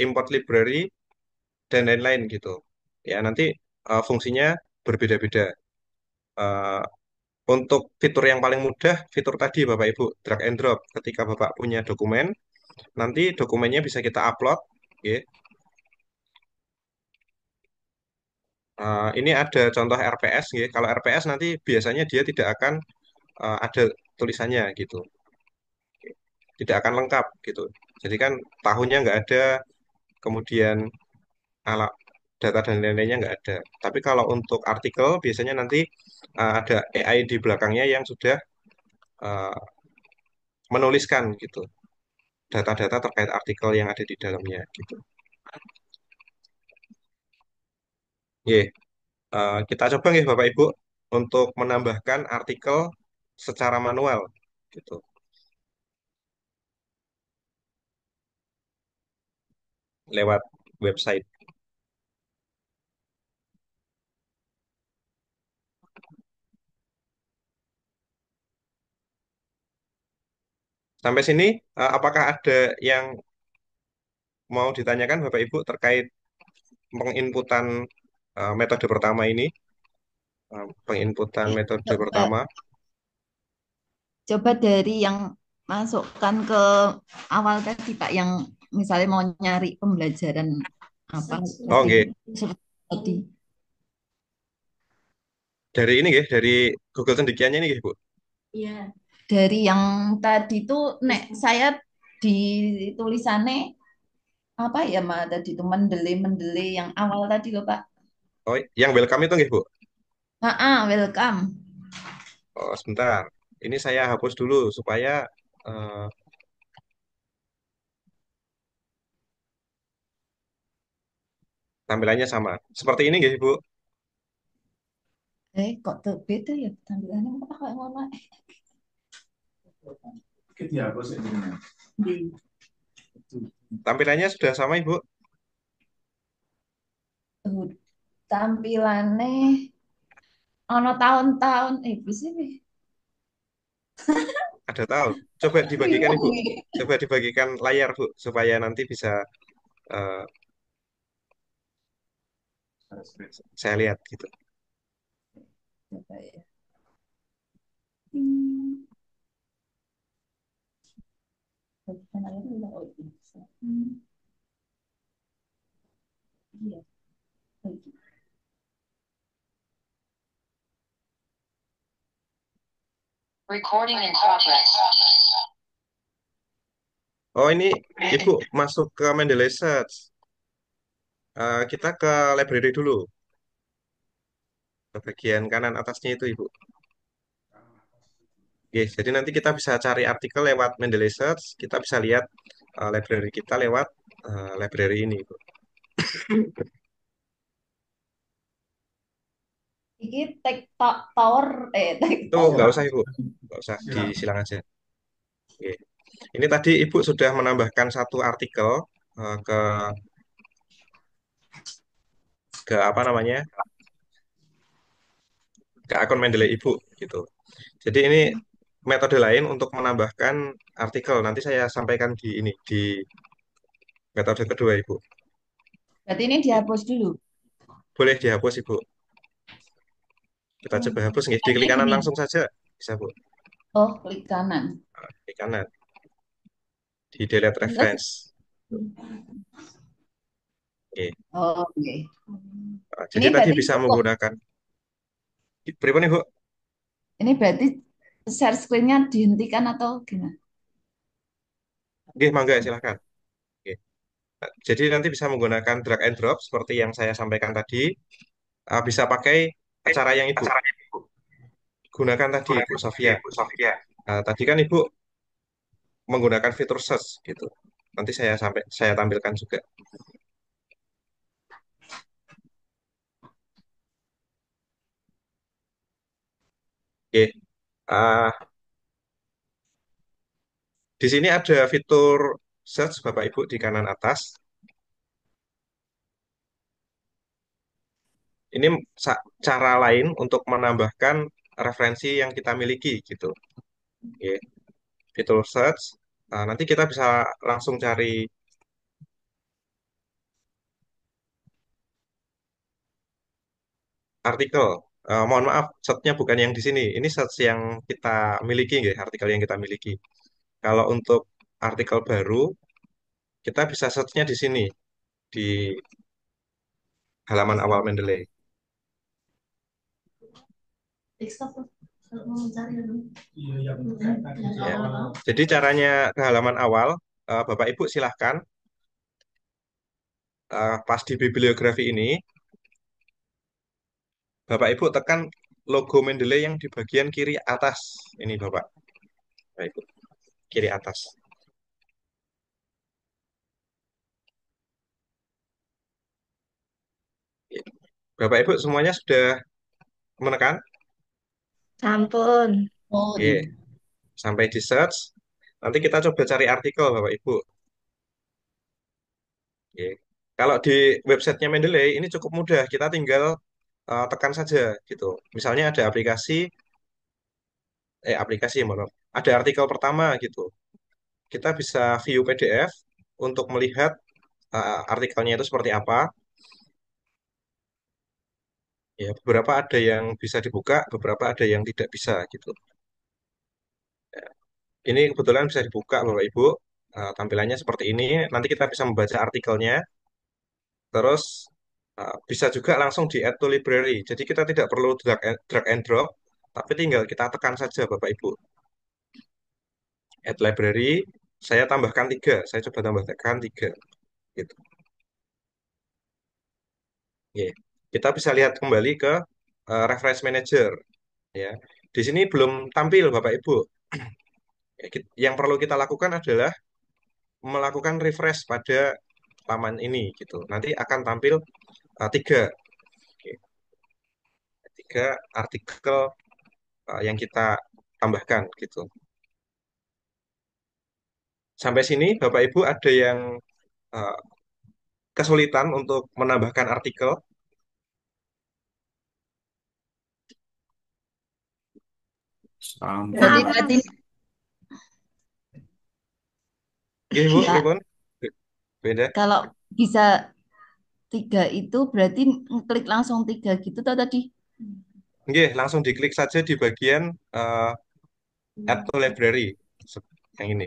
Speaker 1: import library, dan lain-lain gitu. Ya, nanti fungsinya berbeda-beda. Eh, untuk fitur yang paling mudah, fitur tadi Bapak Ibu, drag and drop. Ketika Bapak punya dokumen, nanti dokumennya bisa kita upload. Oke. Ini ada contoh RPS. Ya. Kalau RPS nanti biasanya dia tidak akan ada tulisannya gitu. Oke. Tidak akan lengkap gitu. Jadi kan tahunnya nggak ada, kemudian ala- data dan lain-lainnya nggak ada. Tapi kalau untuk artikel biasanya nanti ada AI di belakangnya yang sudah uh, menuliskan gitu data-data terkait artikel yang ada di dalamnya gitu. Ye, kita coba nih Bapak Ibu untuk menambahkan artikel secara manual gitu lewat website. Sampai sini, apakah ada yang mau ditanyakan Bapak Ibu terkait penginputan metode pertama ini? Penginputan metode
Speaker 5: Coba,
Speaker 1: pertama.
Speaker 5: coba dari yang masukkan ke awal tadi Pak, yang misalnya mau nyari pembelajaran apa
Speaker 1: Oh,
Speaker 5: tadi,
Speaker 1: oke.
Speaker 5: seperti tadi.
Speaker 1: Dari ini ya, dari Google Cendekianya ini ya, Bu.
Speaker 5: Iya. Dari yang tadi tuh, nek saya di tulisannya apa ya Ma tadi tuh mendele-mendele yang awal tadi loh Pak.
Speaker 1: Oh, yang welcome itu nggih, Bu.
Speaker 5: Welcome.
Speaker 1: Oh, sebentar. Ini saya hapus dulu supaya eh, tampilannya sama. Seperti ini nggih, Bu.
Speaker 5: Kok tuh beda ya tampilannya apa kayak ngono?
Speaker 6: Dihapus ini.
Speaker 5: Di
Speaker 1: Tampilannya sudah sama, Ibu.
Speaker 5: uh, tampilannya ono tahun-tahun bisa nih.
Speaker 1: Ada tahu. Coba dibagikan,
Speaker 5: Bingung
Speaker 1: Ibu.
Speaker 5: nih.
Speaker 1: Coba dibagikan layar, Bu, supaya nanti bisa eh, saya lihat gitu.
Speaker 5: Coba ya. Hmm. Bagikan aja dulu. Oh, bisa. Iya. Bagi.
Speaker 9: Recording in progress.
Speaker 1: Oh, ini Ibu masuk ke Mendeley Search. Kita ke library dulu. Ke bagian kanan atasnya itu, Ibu. Oke, jadi nanti kita bisa cari artikel lewat Mendeley Search. Kita bisa lihat library kita lewat library ini, Ibu.
Speaker 5: Iki tower
Speaker 1: Itu nggak usah, Ibu. Nggak usah, disilang aja. Oke. Ini tadi Ibu sudah menambahkan satu artikel ke apa namanya, ke akun Mendeley Ibu gitu. Jadi ini metode lain untuk menambahkan artikel. Nanti saya sampaikan di ini di metode kedua, Ibu.
Speaker 5: Berarti ini dihapus dulu.
Speaker 1: Boleh dihapus, Ibu. Kita coba hapus nih. Di klik
Speaker 5: Caranya
Speaker 1: kanan
Speaker 5: gini.
Speaker 1: langsung saja bisa, Bu.
Speaker 5: Oh, klik kanan.
Speaker 1: Klik kanan di delete
Speaker 5: Terus,
Speaker 1: reference. Oke.
Speaker 5: oh, oke.
Speaker 1: Jadi
Speaker 5: Ini
Speaker 1: tadi
Speaker 5: berarti
Speaker 1: bisa
Speaker 5: cukup.
Speaker 1: menggunakan pripun, Ibu?
Speaker 5: Ini berarti share screen-nya dihentikan atau gimana?
Speaker 1: Oke, mangga silakan. Oke. Jadi nanti bisa menggunakan drag and drop seperti yang saya sampaikan tadi. Bisa pakai cara yang Ibu gunakan tadi, Ibu Sofia. Tadi kan Ibu menggunakan fitur search gitu. Nanti saya tampilkan juga. Oke. Ah, di sini ada fitur search Bapak Ibu di kanan atas. Ini cara lain untuk menambahkan referensi yang kita miliki gitu. Oke. Fitur search. Nanti kita bisa langsung cari artikel. Mohon maaf, search-nya bukan yang di sini. Ini search yang kita miliki, nggih, artikel yang kita miliki. Kalau untuk artikel baru, kita bisa search-nya di sini, di halaman awal Mendeley. Ya. Jadi caranya ke halaman awal, Bapak Ibu silahkan pas di bibliografi ini, Bapak Ibu tekan logo Mendeley yang di bagian kiri atas. Ini Bapak Ibu, kiri atas. Bapak Ibu semuanya sudah menekan?
Speaker 4: Sampun.
Speaker 5: Oh
Speaker 1: Oke,
Speaker 5: iya.
Speaker 1: sampai di search. Nanti kita coba cari artikel Bapak Ibu. Oke. Kalau di websitenya Mendeley ini cukup mudah, kita tinggal tekan saja gitu. Misalnya ada aplikasi ya, mohon maaf. Ada artikel pertama gitu. Kita bisa view PDF untuk melihat artikelnya itu seperti apa. Ya, beberapa ada yang bisa dibuka, beberapa ada yang tidak bisa gitu. Ini kebetulan bisa dibuka Bapak Ibu. Tampilannya seperti ini. Nanti kita bisa membaca artikelnya. Terus bisa juga langsung di add to library. Jadi kita tidak perlu drag and drop, tapi tinggal kita tekan saja Bapak Ibu. Add library, saya tambahkan 3. Saya coba tambahkan 3. Gitu. Oke. Kita bisa lihat kembali ke Reference Manager. Ya. Di sini belum tampil Bapak Ibu. Yang perlu kita lakukan adalah melakukan refresh pada laman ini gitu. Nanti akan tampil 3. Oke. 3 artikel yang kita tambahkan gitu. Sampai sini Bapak Ibu ada yang uh, kesulitan untuk menambahkan artikel?
Speaker 5: Jadi
Speaker 6: Sampai.
Speaker 5: tadi
Speaker 1: Oke Bu,
Speaker 5: ya
Speaker 1: pripun? Beda?
Speaker 5: kalau bisa 3 itu berarti klik langsung 3 gitu toh tadi.
Speaker 1: Oke, langsung diklik saja di bagian Add to Library. Yang ini.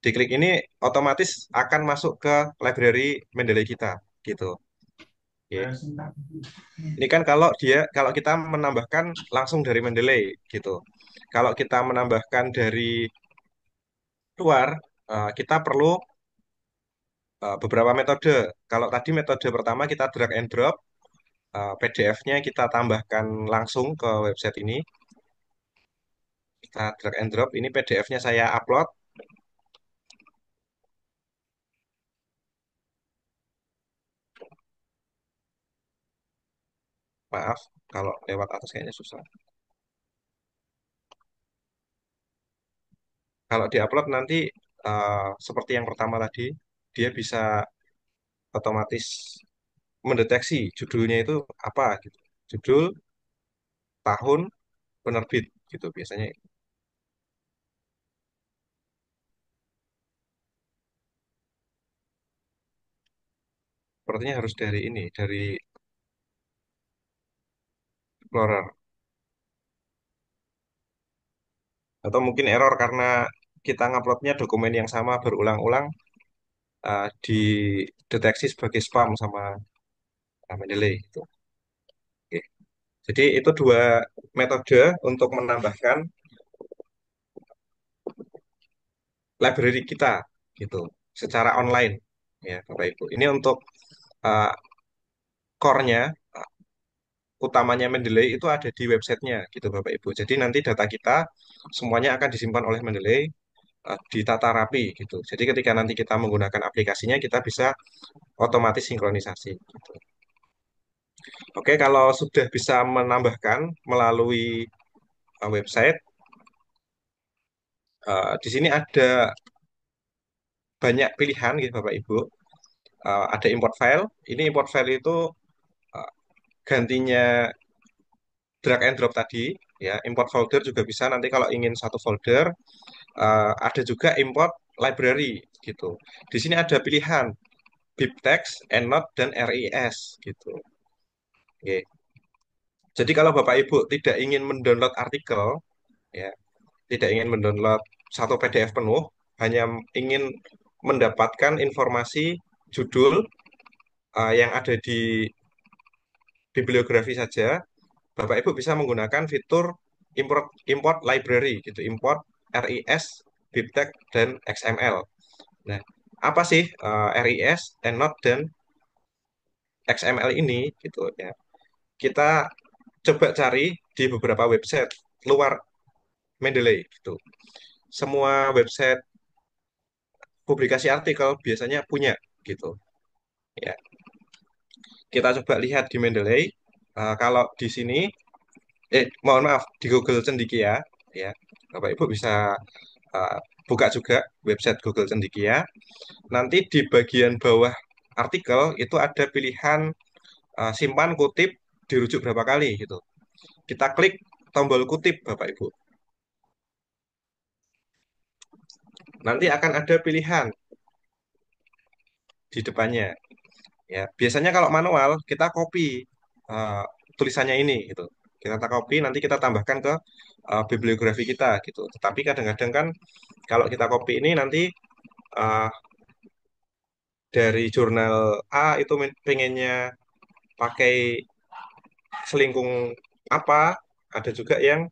Speaker 1: Diklik ini otomatis akan masuk ke library Mendeley kita gitu. Oke. Ini kan kalau kita menambahkan langsung dari Mendeley gitu. Kalau kita menambahkan dari luar, kita perlu beberapa metode. Kalau tadi metode pertama kita drag and drop, PDF-nya kita tambahkan langsung ke website ini. Kita drag and drop, ini PDF-nya saya upload. Maaf, kalau lewat atas kayaknya susah. Kalau di-upload nanti seperti yang pertama tadi, dia bisa otomatis mendeteksi judulnya itu apa gitu. Judul, tahun, penerbit gitu biasanya. Sepertinya harus dari ini, dari Explorer. Atau mungkin error karena kita nguploadnya dokumen yang sama berulang-ulang, dideteksi sebagai spam sama Mendeley gitu. Oke. Jadi itu 2 metode untuk menambahkan library kita gitu secara online ya Bapak Ibu. Ini untuk uh, core-nya utamanya Mendeley itu ada di websitenya gitu Bapak Ibu. Jadi nanti data kita semuanya akan disimpan oleh Mendeley, ditata rapi gitu. Jadi ketika nanti kita menggunakan aplikasinya kita bisa otomatis sinkronisasi gitu. Oke, kalau sudah bisa menambahkan melalui website, di sini ada banyak pilihan gitu Bapak Ibu. Ada import file. Ini import file itu uh, gantinya drag and drop tadi ya. Import folder juga bisa nanti kalau ingin satu folder. Ada juga import library gitu. Di sini ada pilihan BibTeX, EndNote, dan RIS gitu. Oke. Jadi kalau Bapak Ibu tidak ingin mendownload artikel, ya, tidak ingin mendownload satu PDF penuh, hanya ingin mendapatkan informasi judul yang ada di bibliografi saja, Bapak Ibu bisa menggunakan fitur import library gitu, import RIS, BibTeX dan XML. Nah, apa sih RIS, EndNote, dan XML ini gitu ya. Kita coba cari di beberapa website luar Mendeley gitu. Semua website publikasi artikel biasanya punya gitu ya. Kita coba lihat di Mendeley. Kalau di sini, mohon maaf, di Google Cendikia ya. Bapak Ibu bisa uh, buka juga website Google Cendikia. Nanti di bagian bawah artikel itu ada pilihan simpan, kutip, dirujuk berapa kali gitu. Kita klik tombol kutip Bapak Ibu. Nanti akan ada pilihan di depannya. Ya, biasanya kalau manual kita copy uh, tulisannya ini gitu. Kita copy nanti kita tambahkan ke bibliografi kita gitu. Tetapi kadang-kadang kan kalau kita copy ini nanti uh, dari jurnal A itu pengennya pakai selingkung apa, ada juga yang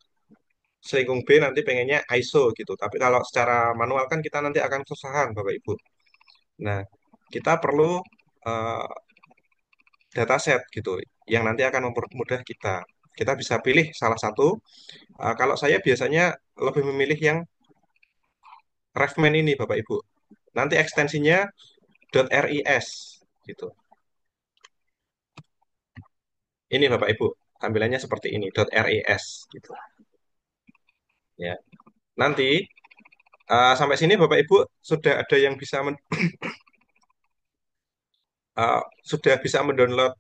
Speaker 1: selingkung B nanti pengennya ISO gitu. Tapi kalau secara manual kan kita nanti akan kesusahan Bapak Ibu. Nah, kita perlu uh, dataset gitu yang nanti akan mempermudah kita. Kita bisa pilih salah satu. Kalau saya biasanya lebih memilih yang Refman ini Bapak Ibu. Nanti ekstensinya .ris gitu. Ini Bapak Ibu, tampilannya seperti ini .ris gitu. Ya. Nanti sampai sini Bapak Ibu sudah ada yang bisa uh, sudah bisa mendownload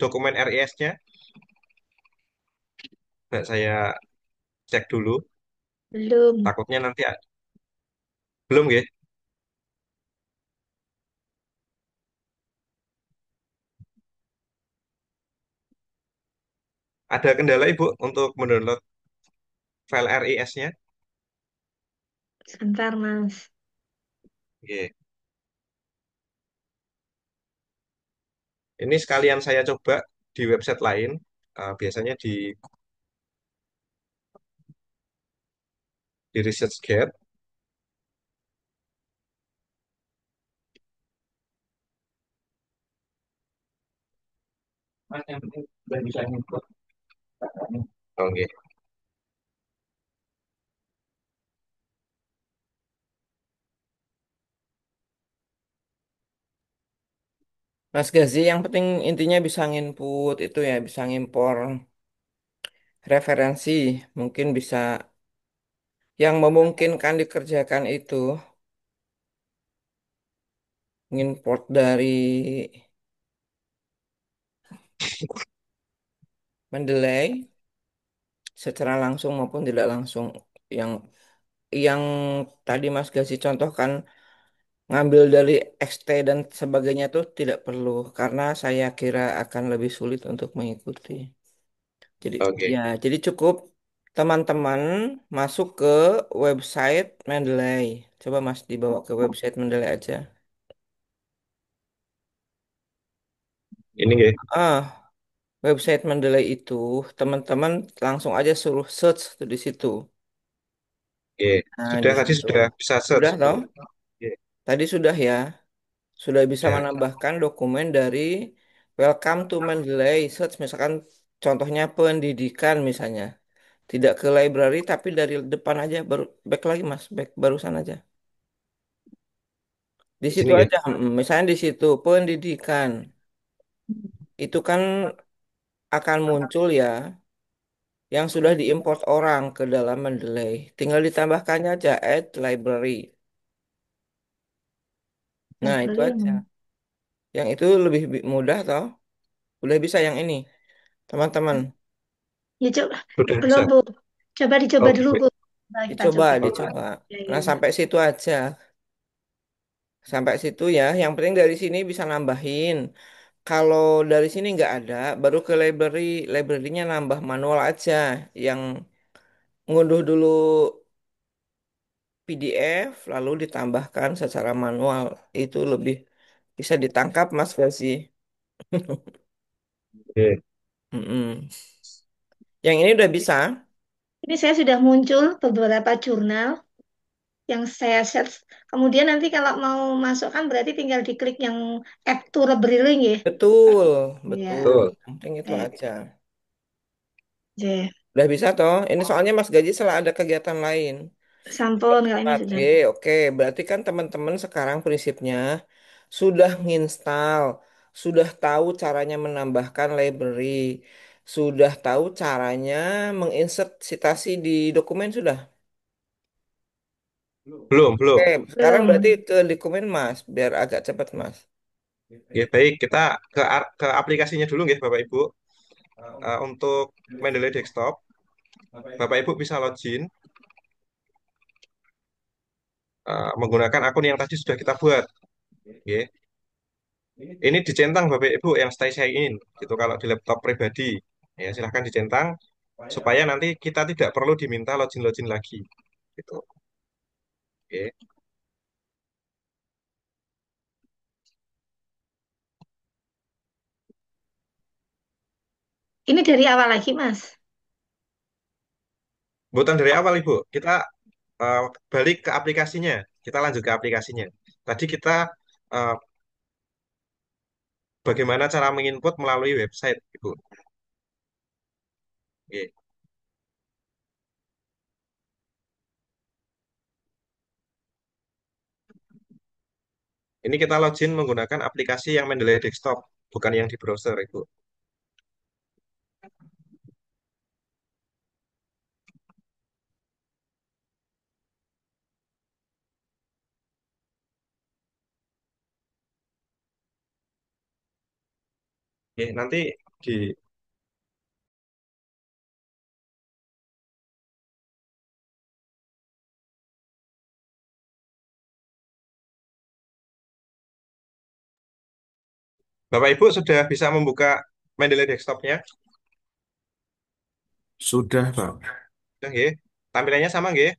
Speaker 1: dokumen RIS-nya. Saya cek dulu.
Speaker 4: Belum.
Speaker 1: Takutnya nanti belum ya. Ada kendala Ibu untuk mendownload file RIS-nya.
Speaker 4: Sebentar, Mas.
Speaker 1: Oke. Ini sekalian saya coba di website lain. Biasanya di ResearchGate. Oke.
Speaker 2: Mas Gazi, yang penting intinya bisa nginput itu ya, bisa ngimpor referensi, mungkin bisa yang memungkinkan dikerjakan itu ngimport dari Mendeley secara langsung maupun tidak langsung. Yang yang tadi Mas Gazi contohkan ngambil dari XT dan sebagainya tuh tidak perlu karena saya kira akan lebih sulit untuk mengikuti. Jadi
Speaker 1: Oke.
Speaker 2: ya, jadi cukup teman-teman masuk ke website Mendeley. Coba Mas dibawa ke website Mendeley aja.
Speaker 1: Ini nggih.
Speaker 2: Ah, website Mendeley itu teman-teman langsung aja suruh search tuh di situ.
Speaker 1: Oke.
Speaker 2: Nah,
Speaker 1: Sudah
Speaker 2: di
Speaker 1: tadi
Speaker 2: situ.
Speaker 1: sudah bisa search
Speaker 2: Sudah
Speaker 1: itu.
Speaker 2: toh?
Speaker 1: Oke.
Speaker 2: Tadi sudah ya. Sudah bisa
Speaker 1: Sudah.
Speaker 2: menambahkan dokumen dari Welcome to Mendeley Search, misalkan contohnya pendidikan misalnya. Tidak ke library tapi dari depan aja baru back lagi Mas, back barusan aja. Di
Speaker 1: Di
Speaker 2: situ
Speaker 1: sini nggih.
Speaker 2: aja, misalnya di situ pendidikan. Itu kan akan muncul ya yang sudah diimport orang ke dalam Mendeley. Tinggal ditambahkannya aja add library. Nah, itu
Speaker 4: Library
Speaker 2: aja.
Speaker 4: yang
Speaker 2: Yang itu lebih mudah toh. Udah bisa yang ini, teman-teman.
Speaker 4: ya coba
Speaker 1: Sudah
Speaker 4: belum
Speaker 1: bisa.
Speaker 4: Bu. Coba dicoba dulu
Speaker 1: Oke.
Speaker 4: Bu. Nah, kita
Speaker 2: Dicoba,
Speaker 4: coba.
Speaker 2: dicoba.
Speaker 4: Ya, ya,
Speaker 2: Nah,
Speaker 4: ya.
Speaker 2: sampai situ aja. Sampai situ ya. Yang penting dari sini bisa nambahin. Kalau dari sini nggak ada, baru ke library. Library-nya nambah manual aja. Yang ngunduh dulu PDF, lalu ditambahkan secara manual. Itu lebih bisa ditangkap, Mas Felsi.
Speaker 1: Oke.
Speaker 2: Mm-mm. Yang ini udah bisa.
Speaker 4: Ini saya sudah muncul beberapa jurnal. yang saya search. Kemudian nanti kalau mau masukkan berarti tinggal diklik yang add to Rebriling ya.
Speaker 2: Betul, betul.
Speaker 4: Ya,
Speaker 1: Betul.
Speaker 2: Penting itu
Speaker 4: eh,
Speaker 2: aja.
Speaker 4: J.
Speaker 2: Udah bisa toh? Ini soalnya Mas Gaji setelah ada kegiatan lain.
Speaker 4: Sampun kalau ini
Speaker 2: 4G,
Speaker 4: sudah.
Speaker 2: oke. Berarti kan teman-teman sekarang prinsipnya sudah nginstal, sudah tahu caranya menambahkan library, sudah tahu caranya menginsert citasi di dokumen sudah.
Speaker 1: Belum, belum.
Speaker 2: Oke, sekarang berarti
Speaker 4: Belum.
Speaker 2: ke dokumen Mas, biar agak cepat Mas.
Speaker 1: Ya, baik, kita ke aplikasinya dulu ya, Bapak Ibu. Untuk Mendeley Desktop, Bapak Ibu bisa login menggunakan akun yang tadi sudah kita buat. Ya. Ini dicentang Bapak Ibu yang stay sign in gitu kalau di laptop pribadi. Ya, silahkan dicentang supaya nanti kita tidak perlu diminta login-login lagi. Gitu. Oke.
Speaker 4: Ini dari awal lagi, Mas.
Speaker 1: Bukan dari awal Ibu, kita eh, balik ke aplikasinya. Kita lanjut ke aplikasinya. Tadi kita eh, bagaimana cara menginput melalui website, Ibu. Oke. Ini kita login menggunakan aplikasi yang Mendeley Desktop, bukan yang di browser, Ibu. Oke, nanti di Bapak Ibu sudah bisa membuka Mendeley Desktop-nya.
Speaker 6: Sudah, Pak.
Speaker 1: Oke, nggih. Tampilannya sama nggih?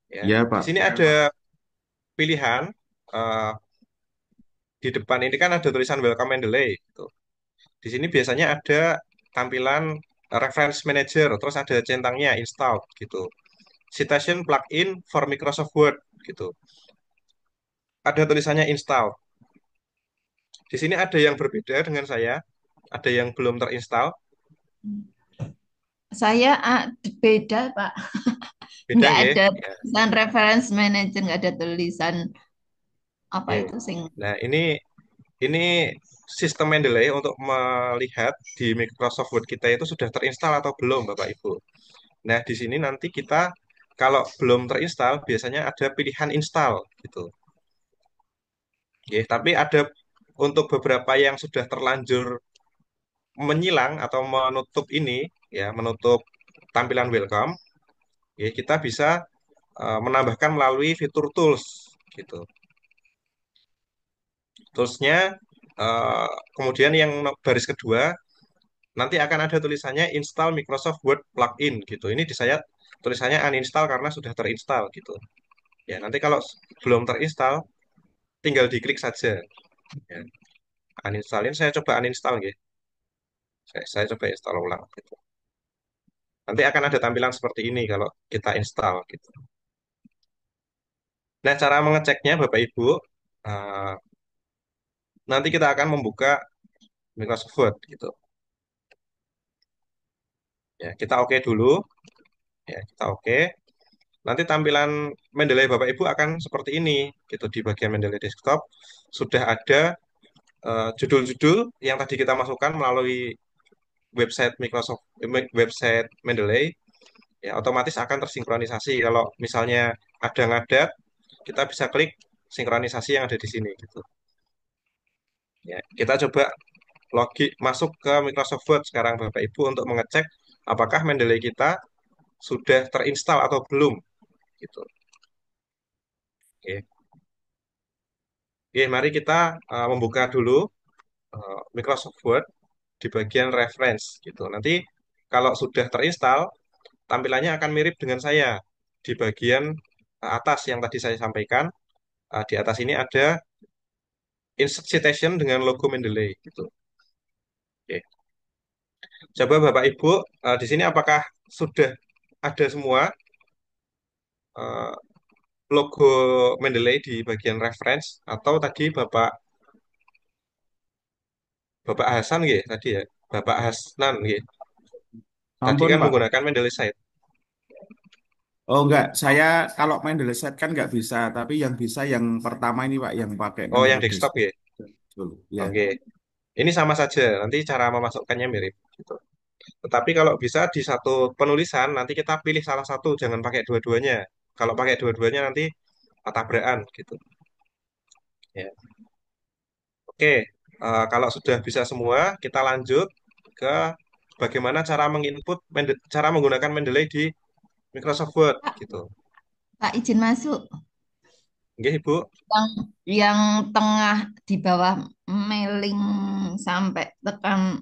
Speaker 1: Ya.
Speaker 6: Ya,
Speaker 1: Di
Speaker 6: Pak.
Speaker 1: sini ada pilihan eh, di depan ini kan ada tulisan Welcome Mendeley gitu. Di sini biasanya ada tampilan Reference Manager, terus ada centangnya install gitu. Citation plugin for Microsoft Word gitu. Ada tulisannya install. Di sini ada yang berbeda dengan saya, ada yang belum terinstall.
Speaker 5: Saya beda, Pak.
Speaker 1: Beda
Speaker 5: Nggak
Speaker 1: nggih?
Speaker 5: ada
Speaker 1: Ya.
Speaker 5: tulisan reference manager, nggak ada tulisan apa
Speaker 1: Oke.
Speaker 5: itu sing.
Speaker 1: Nah, ini sistem Mendeley untuk melihat di Microsoft Word kita itu sudah terinstall atau belum, Bapak Ibu. Nah, di sini nanti kita kalau belum terinstall biasanya ada pilihan install gitu. Oke, tapi ada untuk beberapa yang sudah terlanjur menyilang atau menutup ini ya, menutup tampilan welcome, ya kita bisa menambahkan melalui fitur tools gitu. Toolsnya eh, kemudian yang baris kedua nanti akan ada tulisannya install Microsoft Word plugin gitu. Ini di saya tulisannya uninstall karena sudah terinstall gitu. Ya, nanti kalau belum terinstall tinggal diklik saja. Ya. Uninstallin saya coba uninstall gitu. Saya coba install ulang gitu. Nanti akan ada tampilan seperti ini kalau kita install gitu. Nah, cara mengeceknya Bapak Ibu, eh, nanti kita akan membuka Microsoft Word gitu. Ya, kita oke dulu. Ya, kita oke. Nanti tampilan Mendeley Bapak Ibu akan seperti ini. Gitu di bagian Mendeley Desktop sudah ada judul-judul yang tadi kita masukkan melalui website Microsoft, website Mendeley, ya otomatis akan tersinkronisasi. Kalau misalnya ada ngadat, kita bisa klik sinkronisasi yang ada di sini gitu. Ya, kita coba masuk ke Microsoft Word sekarang Bapak Ibu untuk mengecek apakah Mendeley kita sudah terinstall atau belum gitu. Oke. Oke, mari kita membuka dulu Microsoft Word di bagian reference gitu. Nanti kalau sudah terinstall, tampilannya akan mirip dengan saya di bagian atas yang tadi saya sampaikan. Di atas ini ada insert citation dengan logo Mendeley gitu. Oke. Coba Bapak Ibu di sini apakah sudah ada semua eh, logo Mendeley di bagian reference atau tadi Bapak Bapak Hasan nggih tadi ya. Bapak Hasnan nggih. Tadi
Speaker 6: Ampun
Speaker 1: kan
Speaker 6: Pak.
Speaker 1: menggunakan Mendeley Site.
Speaker 6: Oh enggak, saya kalau main the set kan nggak bisa, tapi yang bisa yang pertama ini Pak, yang pakai
Speaker 1: Oh,
Speaker 6: main
Speaker 1: yang
Speaker 6: the
Speaker 1: desktop
Speaker 6: set.
Speaker 1: nggih.
Speaker 6: Betul. Ya.
Speaker 1: Oke. Ini sama saja, nanti cara memasukkannya mirip gitu. Tetapi kalau bisa di satu penulisan nanti kita pilih salah satu, jangan pakai dua-duanya. Kalau pakai dua-duanya nanti tabrakan gitu. Ya. Oke, kalau sudah bisa semua, kita lanjut ke bagaimana cara menginput, cara menggunakan Mendeley di Microsoft Word
Speaker 5: Pak,
Speaker 1: gitu.
Speaker 5: Pak izin masuk.
Speaker 1: Oke, Ibu.
Speaker 5: Yang yang tengah di bawah mailing sampai tekan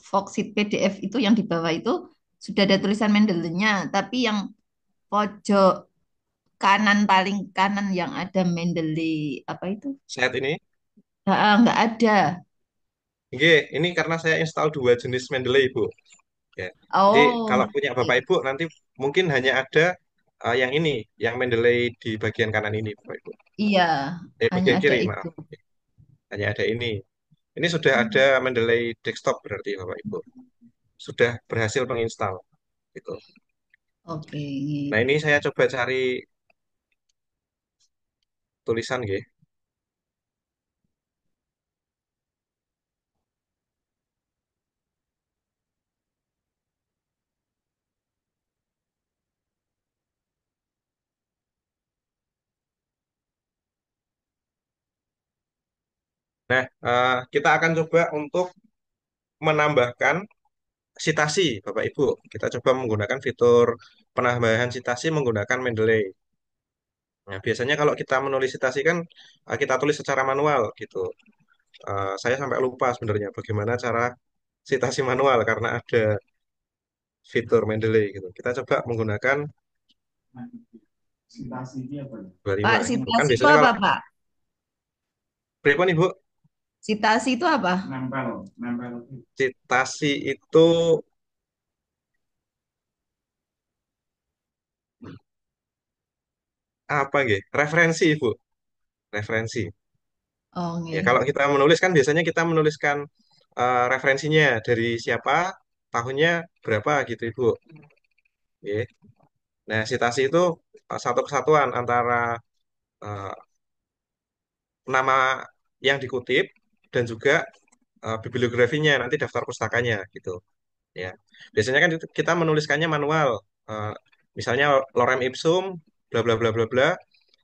Speaker 5: Foxit PDF itu yang di bawah itu sudah ada tulisan Mendeley-nya, tapi yang pojok kanan paling kanan yang ada Mendeley apa itu?
Speaker 1: Saat ini,
Speaker 5: Nggak ada.
Speaker 1: oke, ini karena saya install dua jenis Mendeley, Ibu. Ya. Jadi
Speaker 5: Oh,
Speaker 1: kalau punya Bapak Ibu nanti mungkin hanya ada yang ini, yang Mendeley di bagian kanan ini, Bapak Ibu.
Speaker 5: iya, hanya
Speaker 1: Bagian
Speaker 5: ada
Speaker 1: kiri,
Speaker 5: itu.
Speaker 1: maaf. Hanya ada ini. Ini sudah ada Mendeley desktop berarti, Bapak Ibu. Sudah berhasil menginstal gitu.
Speaker 5: Oke.
Speaker 1: Nah, ini saya coba cari tulisan nggih. Nah, kita akan coba untuk menambahkan sitasi, Bapak Ibu. Kita coba menggunakan fitur penambahan sitasi menggunakan Mendeley. Nah, biasanya kalau kita menulis sitasi kan kita tulis secara manual gitu. Saya sampai lupa sebenarnya bagaimana cara sitasi manual karena ada fitur Mendeley gitu. Kita coba menggunakan
Speaker 5: Pak,
Speaker 1: 25 gitu. Kan
Speaker 5: sitasi itu
Speaker 1: biasanya
Speaker 5: apa,
Speaker 1: kalau
Speaker 5: Pak?
Speaker 1: pripun Ibu,
Speaker 5: Sitasi itu apa?
Speaker 1: sitasi itu apa nggih? Referensi Ibu, referensi.
Speaker 5: Oh,
Speaker 1: Ya,
Speaker 5: nggih.
Speaker 1: kalau kita menulis kan biasanya kita menuliskan referensinya dari siapa, tahunnya berapa gitu Ibu. Oke. Nah, sitasi itu satu kesatuan antara eh, nama yang dikutip dan juga bibliografinya, nanti daftar pustakanya gitu. Ya, biasanya kan kita menuliskannya manual. Eh, Misalnya lorem ipsum, bla bla bla bla bla.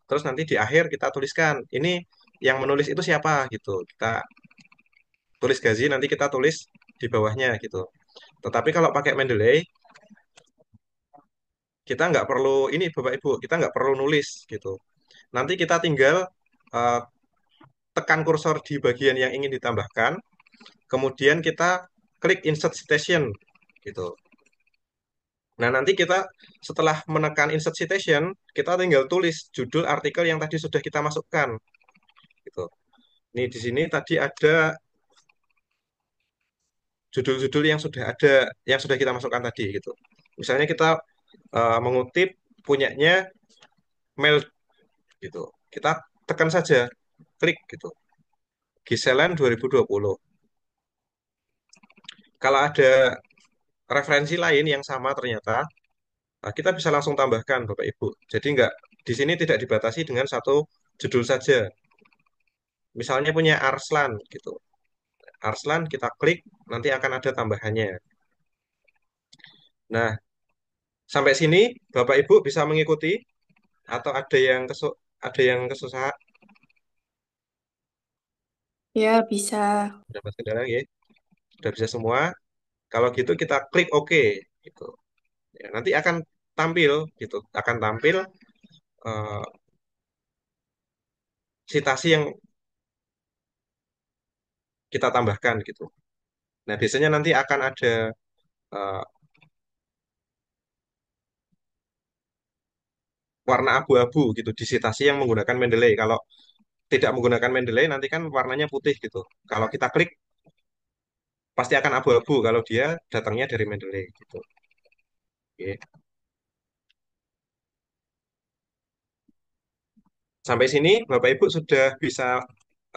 Speaker 1: Terus nanti di akhir kita tuliskan ini yang menulis itu siapa gitu. Kita tulis gazi, nanti kita tulis di bawahnya gitu. Tetapi kalau pakai Mendeley, kita nggak perlu ini Bapak Ibu, kita nggak perlu nulis gitu. Nanti kita tinggal eh, tekan kursor di bagian yang ingin ditambahkan, kemudian kita klik Insert Citation gitu. Nah, nanti kita setelah menekan Insert Citation, kita tinggal tulis judul artikel yang tadi sudah kita masukkan gitu. Nih di sini tadi ada judul-judul yang sudah ada, yang sudah kita masukkan tadi gitu. Misalnya kita mengutip punyanya Mail gitu. Kita tekan saja, klik gitu. Giselan 2020. Kalau ada referensi lain yang sama ternyata, nah, kita bisa langsung tambahkan Bapak Ibu. Jadi nggak di sini tidak dibatasi dengan satu judul saja. Misalnya punya Arslan gitu. Arslan kita klik, nanti akan ada tambahannya. Nah, sampai sini Bapak Ibu bisa mengikuti atau ada yang kesusahan,
Speaker 8: Ya, bisa.
Speaker 1: dapat kendala ya. Sudah bisa semua. Kalau gitu kita klik OK gitu. Ya, nanti akan tampil gitu, akan tampil eh, sitasi yang kita tambahkan gitu. Nah, biasanya nanti akan ada eh, warna abu-abu gitu di sitasi yang menggunakan Mendeley. Kalau tidak menggunakan Mendeley nanti kan warnanya putih gitu. Kalau kita klik pasti akan abu-abu kalau dia datangnya dari Mendeley gitu. Oke. Sampai sini Bapak Ibu sudah bisa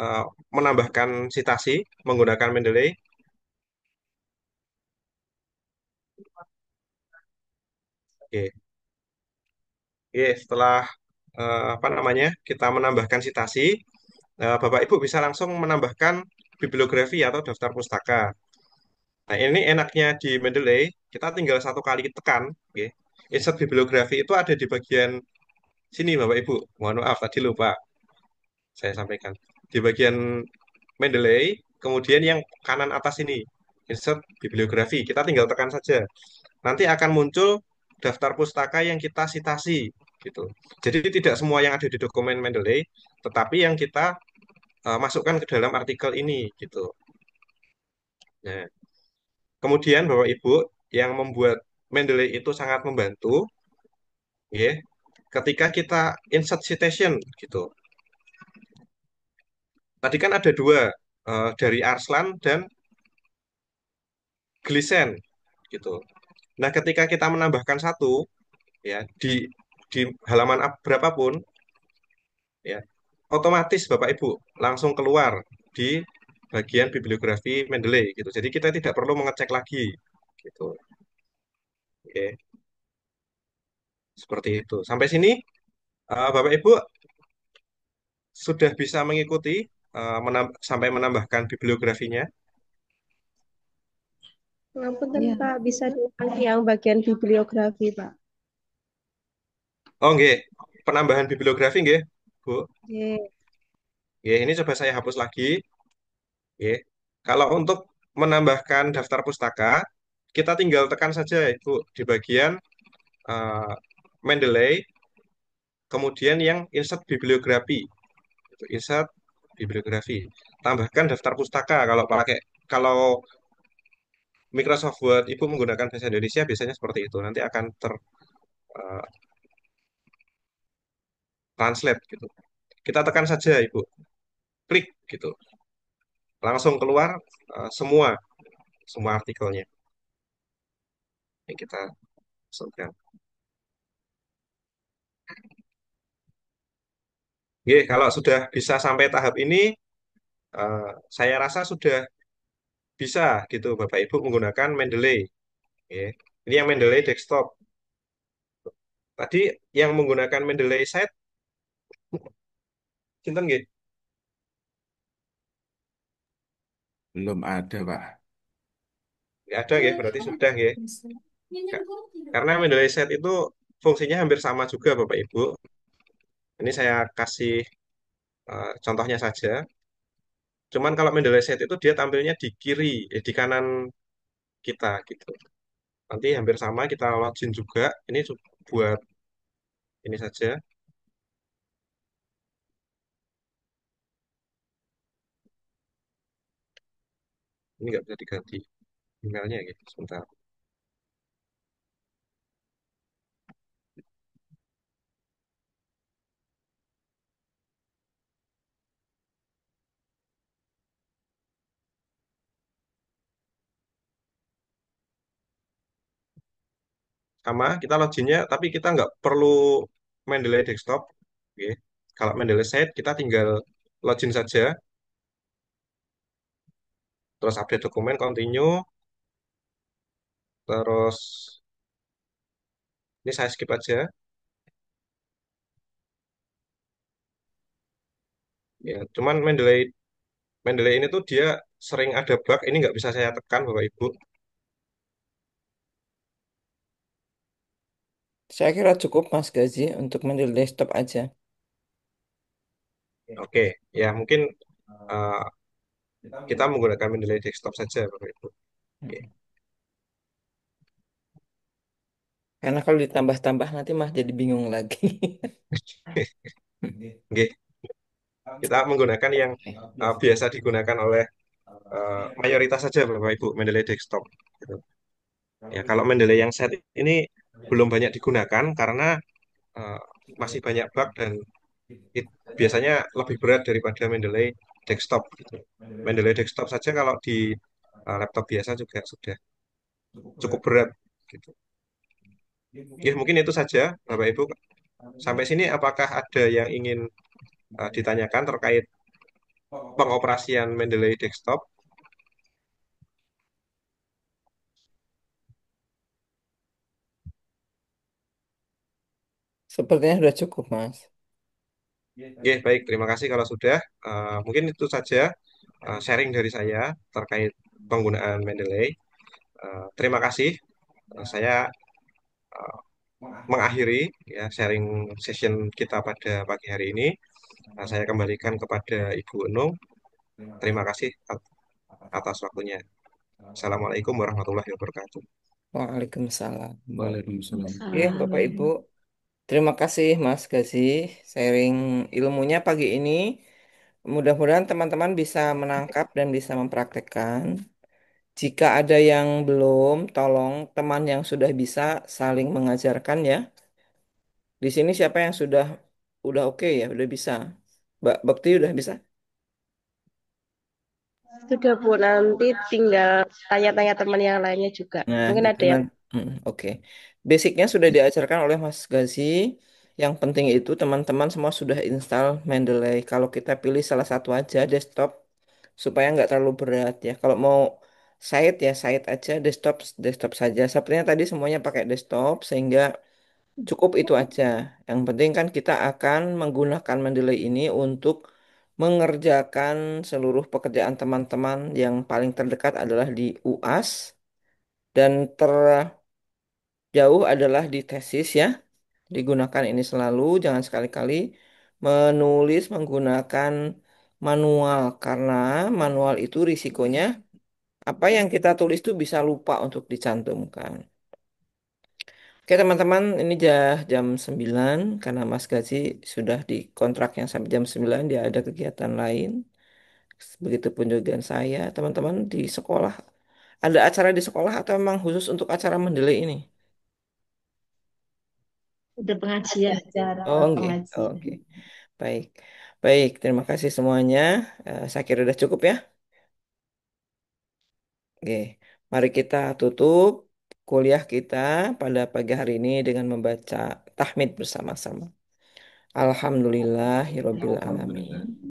Speaker 1: eh, menambahkan citasi menggunakan Mendeley. Oke. Oke, setelah apa namanya kita menambahkan citasi, Bapak Ibu bisa langsung menambahkan bibliografi atau daftar pustaka. Nah, ini enaknya di Mendeley, kita tinggal satu kali tekan. Oke. Insert bibliografi itu ada di bagian sini, Bapak Ibu. Mohon maaf, tadi lupa saya sampaikan. Di bagian Mendeley, kemudian yang kanan atas ini, insert bibliografi. Kita tinggal tekan saja. Nanti akan muncul daftar pustaka yang kita citasi, gitu. Jadi tidak semua yang ada di dokumen Mendeley, tetapi yang kita masukkan ke dalam artikel ini, gitu. Nah, kemudian Bapak Ibu yang membuat Mendeley itu sangat membantu, ya, ketika kita insert citation, gitu. Tadi kan ada dua dari Arslan dan Gleason, gitu. Nah, ketika kita menambahkan satu, ya, di halaman berapapun, ya, otomatis Bapak Ibu langsung keluar di bagian bibliografi Mendeley, gitu. Jadi kita tidak perlu mengecek lagi, gitu. Oke, seperti itu. Sampai sini, Bapak Ibu sudah bisa mengikuti sampai menambahkan bibliografinya.
Speaker 8: Ngapunten
Speaker 5: Ya.
Speaker 8: Pak, bisa diulang yang bagian bibliografi Pak.
Speaker 1: Oh, nggih. Penambahan bibliografi nggih, Bu.
Speaker 8: Oke.
Speaker 1: Nggih, ini coba saya hapus lagi. Nggih. Kalau untuk menambahkan daftar pustaka, kita tinggal tekan saja, Ibu, di bagian eh, Mendeley, kemudian yang insert bibliografi. Itu insert bibliografi. Tambahkan daftar pustaka kalau Microsoft Word Ibu menggunakan bahasa Indonesia biasanya seperti itu. Nanti akan eh, translate gitu. Kita tekan saja Ibu, klik gitu. Langsung keluar semua semua artikelnya yang kita masukkan. Oke, kalau sudah bisa sampai tahap ini, eh, saya rasa sudah bisa gitu Bapak Ibu menggunakan Mendeley. Oke. Ini yang Mendeley desktop. Tadi yang menggunakan Mendeley site, cinten nggih?
Speaker 6: Belum ada, Pak.
Speaker 1: Nggak ada nggih, berarti sudah nggih. Karena Mendeley set itu fungsinya hampir sama juga Bapak Ibu. Ini saya kasih contohnya saja. Cuman kalau Mendeley set itu dia tampilnya di kiri, di kanan kita gitu. Nanti hampir sama kita login juga. Ini buat ini saja. Ini nggak bisa diganti emailnya gitu. Sebentar. Sama kita loginnya, tapi kita nggak perlu Mendeley desktop. Oke. Kalau Mendeley set kita tinggal login saja. Terus update dokumen, continue. Terus ini saya skip aja. Ya, cuman Mendeley ini tuh dia sering ada bug. Ini nggak bisa saya tekan, Bapak Ibu.
Speaker 2: Saya kira cukup Mas Gazi untuk mendel desktop aja.
Speaker 1: Oke, ya mungkin uh, kita menggunakan Mendeley desktop saja, Bapak Ibu. Oke.
Speaker 2: Karena kalau ditambah-tambah nanti Mas jadi bingung lagi.
Speaker 1: Oke, kita menggunakan yang biasa digunakan oleh mayoritas saja, Bapak Ibu, Mendeley desktop. Gitu. Ya, kalau Mendeley yang set ini belum banyak digunakan karena uh, masih banyak bug dan biasanya lebih berat daripada Mendeley desktop. Gitu. Mendeley desktop saja kalau di laptop biasa juga sudah cukup berat. Gitu. Ya, mungkin itu saja, Bapak Ibu. Sampai sini, apakah ada yang ingin ditanyakan terkait pengoperasian Mendeley desktop.
Speaker 2: Sepertinya sudah cukup, Mas.
Speaker 1: Oke, baik, terima kasih kalau sudah. Mungkin itu saja sharing dari saya terkait penggunaan Mendeley. Terima kasih. Saya uh, mengakhiri ya sharing session kita pada pagi hari ini. Saya kembalikan kepada Ibu Enung. Terima kasih atas waktunya. Assalamualaikum warahmatullahi wabarakatuh.
Speaker 2: Waalaikumsalam.
Speaker 6: Waalaikumsalam.
Speaker 2: Oke, Bapak Ibu.
Speaker 4: Salam.
Speaker 2: Terima kasih Mas Gazi sharing ilmunya pagi ini. Mudah-mudahan teman-teman bisa menangkap dan bisa mempraktekkan. Jika ada yang belum, tolong teman yang sudah bisa saling mengajarkan ya. Di sini siapa yang udah oke ya, udah bisa. Mbak Bekti udah bisa.
Speaker 8: Sudah Bu, nanti tinggal tanya-tanya teman yang lainnya juga.
Speaker 2: Nah,
Speaker 8: Mungkin
Speaker 2: gitu
Speaker 8: ada yang
Speaker 2: Oke. Basicnya sudah diajarkan oleh Mas Gazi. Yang penting itu teman-teman semua sudah install Mendeley. Kalau kita pilih salah satu aja desktop supaya nggak terlalu berat ya. Kalau mau site ya site aja, desktop desktop saja. Sepertinya tadi semuanya pakai desktop sehingga cukup itu aja. Yang penting kan kita akan menggunakan Mendeley ini untuk mengerjakan seluruh pekerjaan teman-teman yang paling terdekat adalah di UAS dan terjauh adalah di tesis ya. Digunakan ini selalu, jangan sekali-kali menulis menggunakan manual karena manual itu risikonya apa yang kita tulis itu bisa lupa untuk dicantumkan. Oke teman-teman, ini jam 9 karena Mas Gazi sudah di kontraknya sampai jam 9 dia ada kegiatan lain. Begitupun juga saya, teman-teman di sekolah. Ada acara di sekolah atau memang khusus untuk acara mendelay ini?
Speaker 4: Udah
Speaker 5: Ada
Speaker 4: pengajian.
Speaker 5: acara
Speaker 2: Oh, enggak. Oh,
Speaker 5: pengajian.
Speaker 2: oke. Baik. Baik, terima kasih semuanya. Saya kira sudah cukup ya. Oke. Mari kita tutup kuliah kita pada pagi hari ini dengan membaca tahmid bersama-sama. Alhamdulillahirabbil alamin.